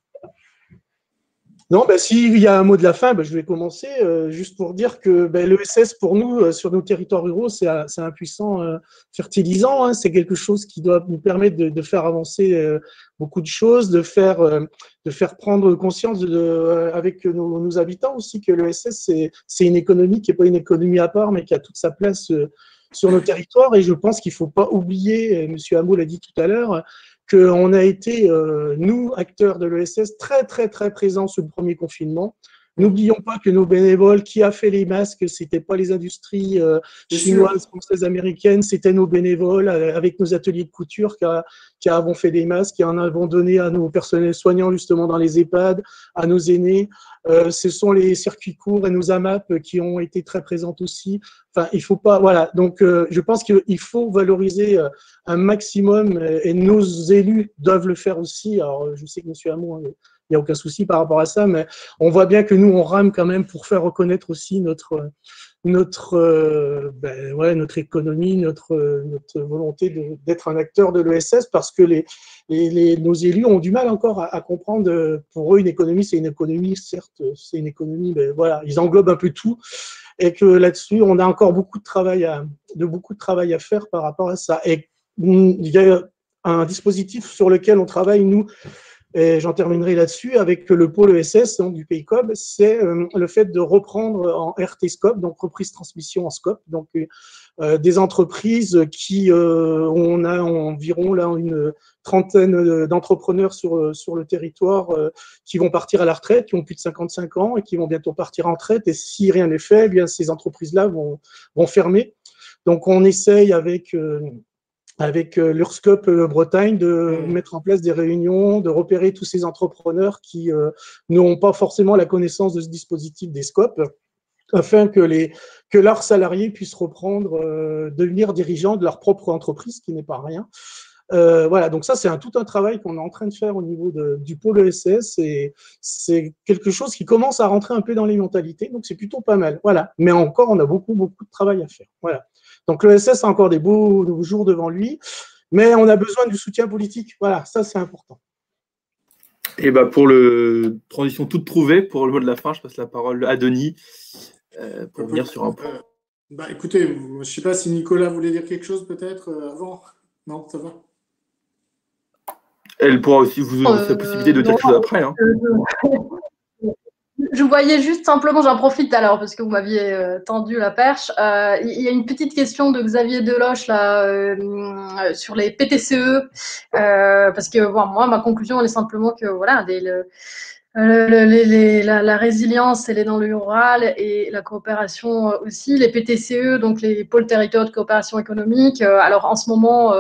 Non, ben, s'il y a un mot de la fin, ben, je vais commencer juste pour dire que ben, l'ESS, pour nous, sur nos territoires ruraux, c'est un puissant fertilisant. Hein, c'est quelque chose qui doit nous permettre de faire avancer beaucoup de choses, de faire prendre conscience avec nos habitants aussi que l'ESS, c'est une économie qui n'est pas une économie à part, mais qui a toute sa place sur nos territoires. Et je pense qu'il ne faut pas oublier, M. Hameau l'a dit tout à l'heure, qu'on a été, nous, acteurs de l'ESS, très, très, très présents sur le premier confinement. N'oublions pas que nos bénévoles, qui a fait les masques, c'était pas les industries chinoises, françaises, américaines, c'était nos bénévoles avec nos ateliers de couture qui avons fait des masques, qui en avons donné à nos personnels soignants justement dans les EHPAD, à nos aînés. Ce sont les circuits courts et nos AMAP qui ont été très présentes aussi. Enfin, il faut pas, voilà. Donc, je pense qu'il faut valoriser un maximum et nos élus doivent le faire aussi. Alors, je sais que M. Hamon, il n'y a aucun souci par rapport à ça, mais on voit bien que nous, on rame quand même pour faire reconnaître aussi notre économie, notre volonté d'être un acteur de l'ESS, parce que nos élus ont du mal encore à comprendre. Pour eux, une économie, c'est une économie, certes, c'est une économie, mais voilà, ils englobent un peu tout, et que là-dessus, on a encore beaucoup de travail à faire par rapport à ça. Et il y a un dispositif sur lequel on travaille, nous, et j'en terminerai là-dessus avec le pôle ESS donc, du PayCob, c'est le fait de reprendre en RT Scope, donc reprise transmission en scope, donc des entreprises qui, on a environ là une trentaine d'entrepreneurs sur le territoire qui vont partir à la retraite, qui ont plus de 55 ans et qui vont bientôt partir en retraite. Et si rien n'est fait, eh bien ces entreprises-là vont fermer. Donc on essaye avec l'URSCOP Bretagne de mettre en place des réunions, de repérer tous ces entrepreneurs qui n'ont pas forcément la connaissance de ce dispositif des scopes, afin que leurs salariés puissent reprendre, devenir dirigeants de leur propre entreprise, ce qui n'est pas rien. Voilà, donc ça, c'est tout un travail qu'on est en train de faire au niveau du pôle ESS, et c'est quelque chose qui commence à rentrer un peu dans les mentalités, donc c'est plutôt pas mal. Voilà, mais encore, on a beaucoup, beaucoup de travail à faire. Voilà. Donc l'ESS a encore des beaux jours devant lui, mais on a besoin du soutien politique. Voilà, ça, c'est important. Et bah pour transition toute trouvée, pour le mot de la fin, je passe la parole à Denis pour venir sur un point. Écoutez, je ne sais pas si Nicolas voulait dire quelque chose peut-être avant. Non, ça va. Elle pourra aussi vous donner la possibilité de dire quelque chose après. Hein. Je voyais juste simplement, j'en profite alors parce que vous m'aviez tendu la perche. Il y a une petite question de Xavier Deloche là sur les PTCE, parce que bon, moi ma conclusion elle est simplement que voilà, la résilience elle est dans le rural et la coopération aussi. Les PTCE, donc les pôles territoriaux de coopération économique. Alors en ce moment.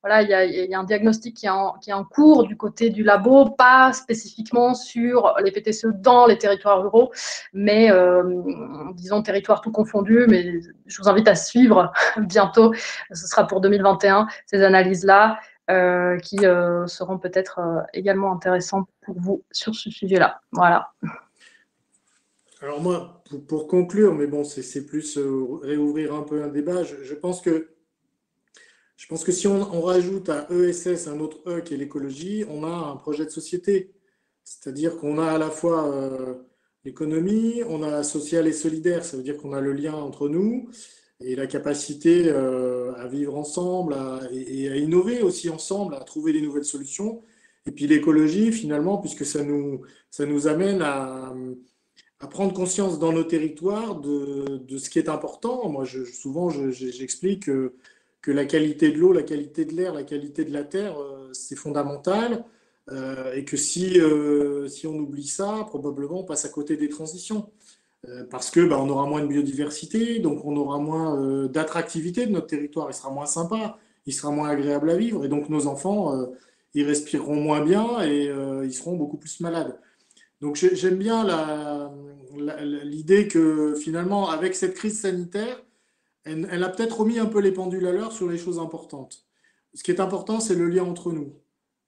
Voilà, il y a un diagnostic qui est en cours du côté du labo, pas spécifiquement sur les PTCE dans les territoires ruraux, mais disons territoires tout confondus. Mais je vous invite à suivre bientôt, ce sera pour 2021, ces analyses-là qui seront peut-être également intéressantes pour vous sur ce sujet-là. Voilà. Alors moi, pour conclure, mais bon, c'est plus réouvrir un peu un débat, je pense que si on rajoute à ESS un autre E qui est l'écologie, on a un projet de société. C'est-à-dire qu'on a à la fois l'économie, on a social et solidaire, ça veut dire qu'on a le lien entre nous et la capacité à vivre ensemble et à innover aussi ensemble, à trouver des nouvelles solutions. Et puis l'écologie, finalement, puisque ça nous amène à prendre conscience dans nos territoires de ce qui est important. Moi, souvent, j'explique que la qualité de l'eau, la qualité de l'air, la qualité de la terre, c'est fondamental. Et que si on oublie ça, probablement on passe à côté des transitions. Parce que on aura moins de biodiversité, donc on aura moins d'attractivité de notre territoire, il sera moins sympa, il sera moins agréable à vivre, et donc nos enfants, ils respireront moins bien et ils seront beaucoup plus malades. Donc j'aime bien l'idée que finalement, avec cette crise sanitaire, elle a peut-être remis un peu les pendules à l'heure sur les choses importantes. Ce qui est important, c'est le lien entre nous.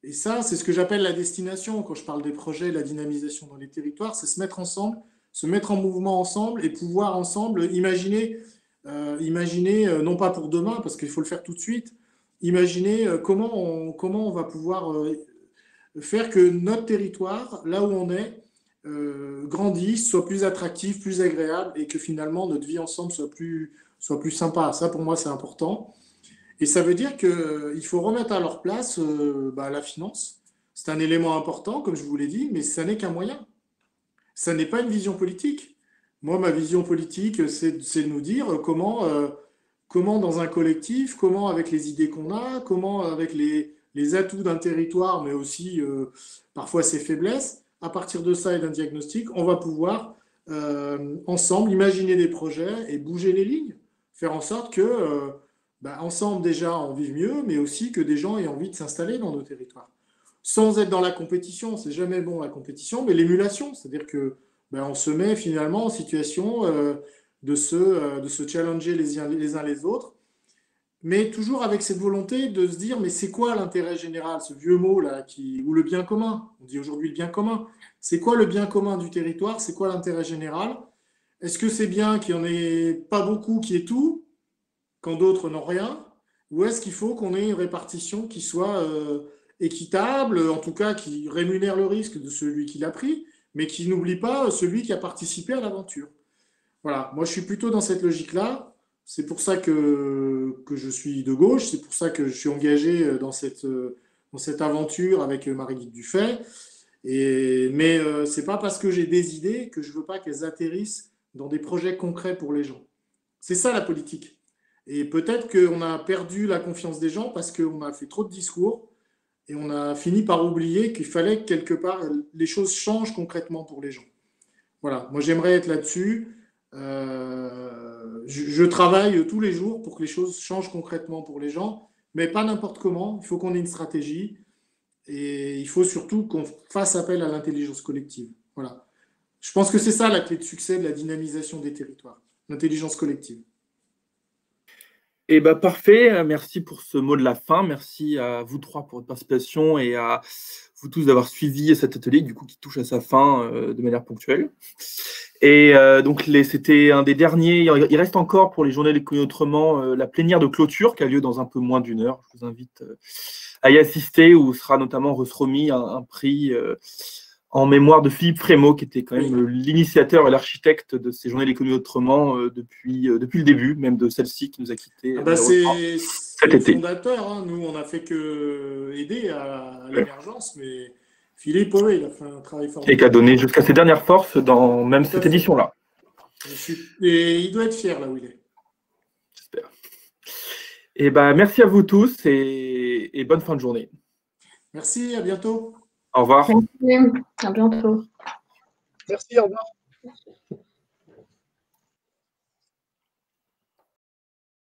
Et ça, c'est ce que j'appelle la destination. Quand je parle des projets, la dynamisation dans les territoires, c'est se mettre ensemble, se mettre en mouvement ensemble et pouvoir ensemble imaginer, non pas pour demain, parce qu'il faut le faire tout de suite, imaginer comment on va pouvoir faire que notre territoire, là où on est, grandisse, soit plus attractif, plus agréable et que finalement notre vie ensemble soit plus sympa. Ça, pour moi, c'est important. Et ça veut dire qu'il faut remettre à leur place la finance. C'est un élément important, comme je vous l'ai dit, mais ça n'est qu'un moyen. Ça n'est pas une vision politique. Moi, ma vision politique, c'est de nous dire comment dans un collectif, comment avec les idées qu'on a, comment avec les atouts d'un territoire, mais aussi parfois ses faiblesses, à partir de ça et d'un diagnostic, on va pouvoir ensemble imaginer des projets et bouger les lignes, faire en sorte que ensemble déjà on vive mieux, mais aussi que des gens aient envie de s'installer dans nos territoires. Sans être dans la compétition, c'est jamais bon la compétition, mais l'émulation, c'est-à-dire que on se met finalement en situation de se challenger les uns les autres, mais toujours avec cette volonté de se dire, mais c'est quoi l'intérêt général, ce vieux mot-là, ou le bien commun? On dit aujourd'hui le bien commun. C'est quoi le bien commun du territoire? C'est quoi l'intérêt général? Est-ce que c'est bien qu'il n'y en ait pas beaucoup qui aient tout, quand d'autres n'ont rien? Ou est-ce qu'il faut qu'on ait une répartition qui soit équitable, en tout cas qui rémunère le risque de celui qui l'a pris, mais qui n'oublie pas celui qui a participé à l'aventure? Voilà, moi je suis plutôt dans cette logique-là. C'est pour ça que je suis de gauche, c'est pour ça que je suis engagé dans cette aventure avec Marie-Guide Dufay. Mais ce n'est pas parce que j'ai des idées que je ne veux pas qu'elles atterrissent dans des projets concrets pour les gens. C'est ça la politique. Et peut-être qu'on a perdu la confiance des gens parce qu'on a fait trop de discours et on a fini par oublier qu'il fallait que quelque part les choses changent concrètement pour les gens. Voilà, moi j'aimerais être là-dessus. Je travaille tous les jours pour que les choses changent concrètement pour les gens, mais pas n'importe comment. Il faut qu'on ait une stratégie et il faut surtout qu'on fasse appel à l'intelligence collective. Voilà. Je pense que c'est ça la clé de succès de la dynamisation des territoires, l'intelligence collective. Eh ben, parfait, merci pour ce mot de la fin. Merci à vous trois pour votre participation et à vous tous d'avoir suivi cet atelier du coup, qui touche à sa fin de manière ponctuelle. Et donc, c'était un des derniers. Il reste encore pour les journées d'économie autrement la plénière de clôture qui a lieu dans un peu moins d'une heure. Je vous invite à y assister où sera notamment remis un prix en mémoire de Philippe Frémaux, qui était quand même l'initiateur et l'architecte de ces journées d'économie autrement depuis le début, même de celle-ci qui nous a quittés. C'est le fondateur. Hein. Nous, on n'a fait que aider à l'émergence, mais Philippe, oui, il a fait un travail formidable. Et qui a donné jusqu'à ses dernières forces dans même cette édition-là. Et il doit être fier là où il est. J'espère. Et merci à vous tous et bonne fin de journée. Merci, à bientôt. Au revoir. Merci, à bientôt. Merci, au revoir.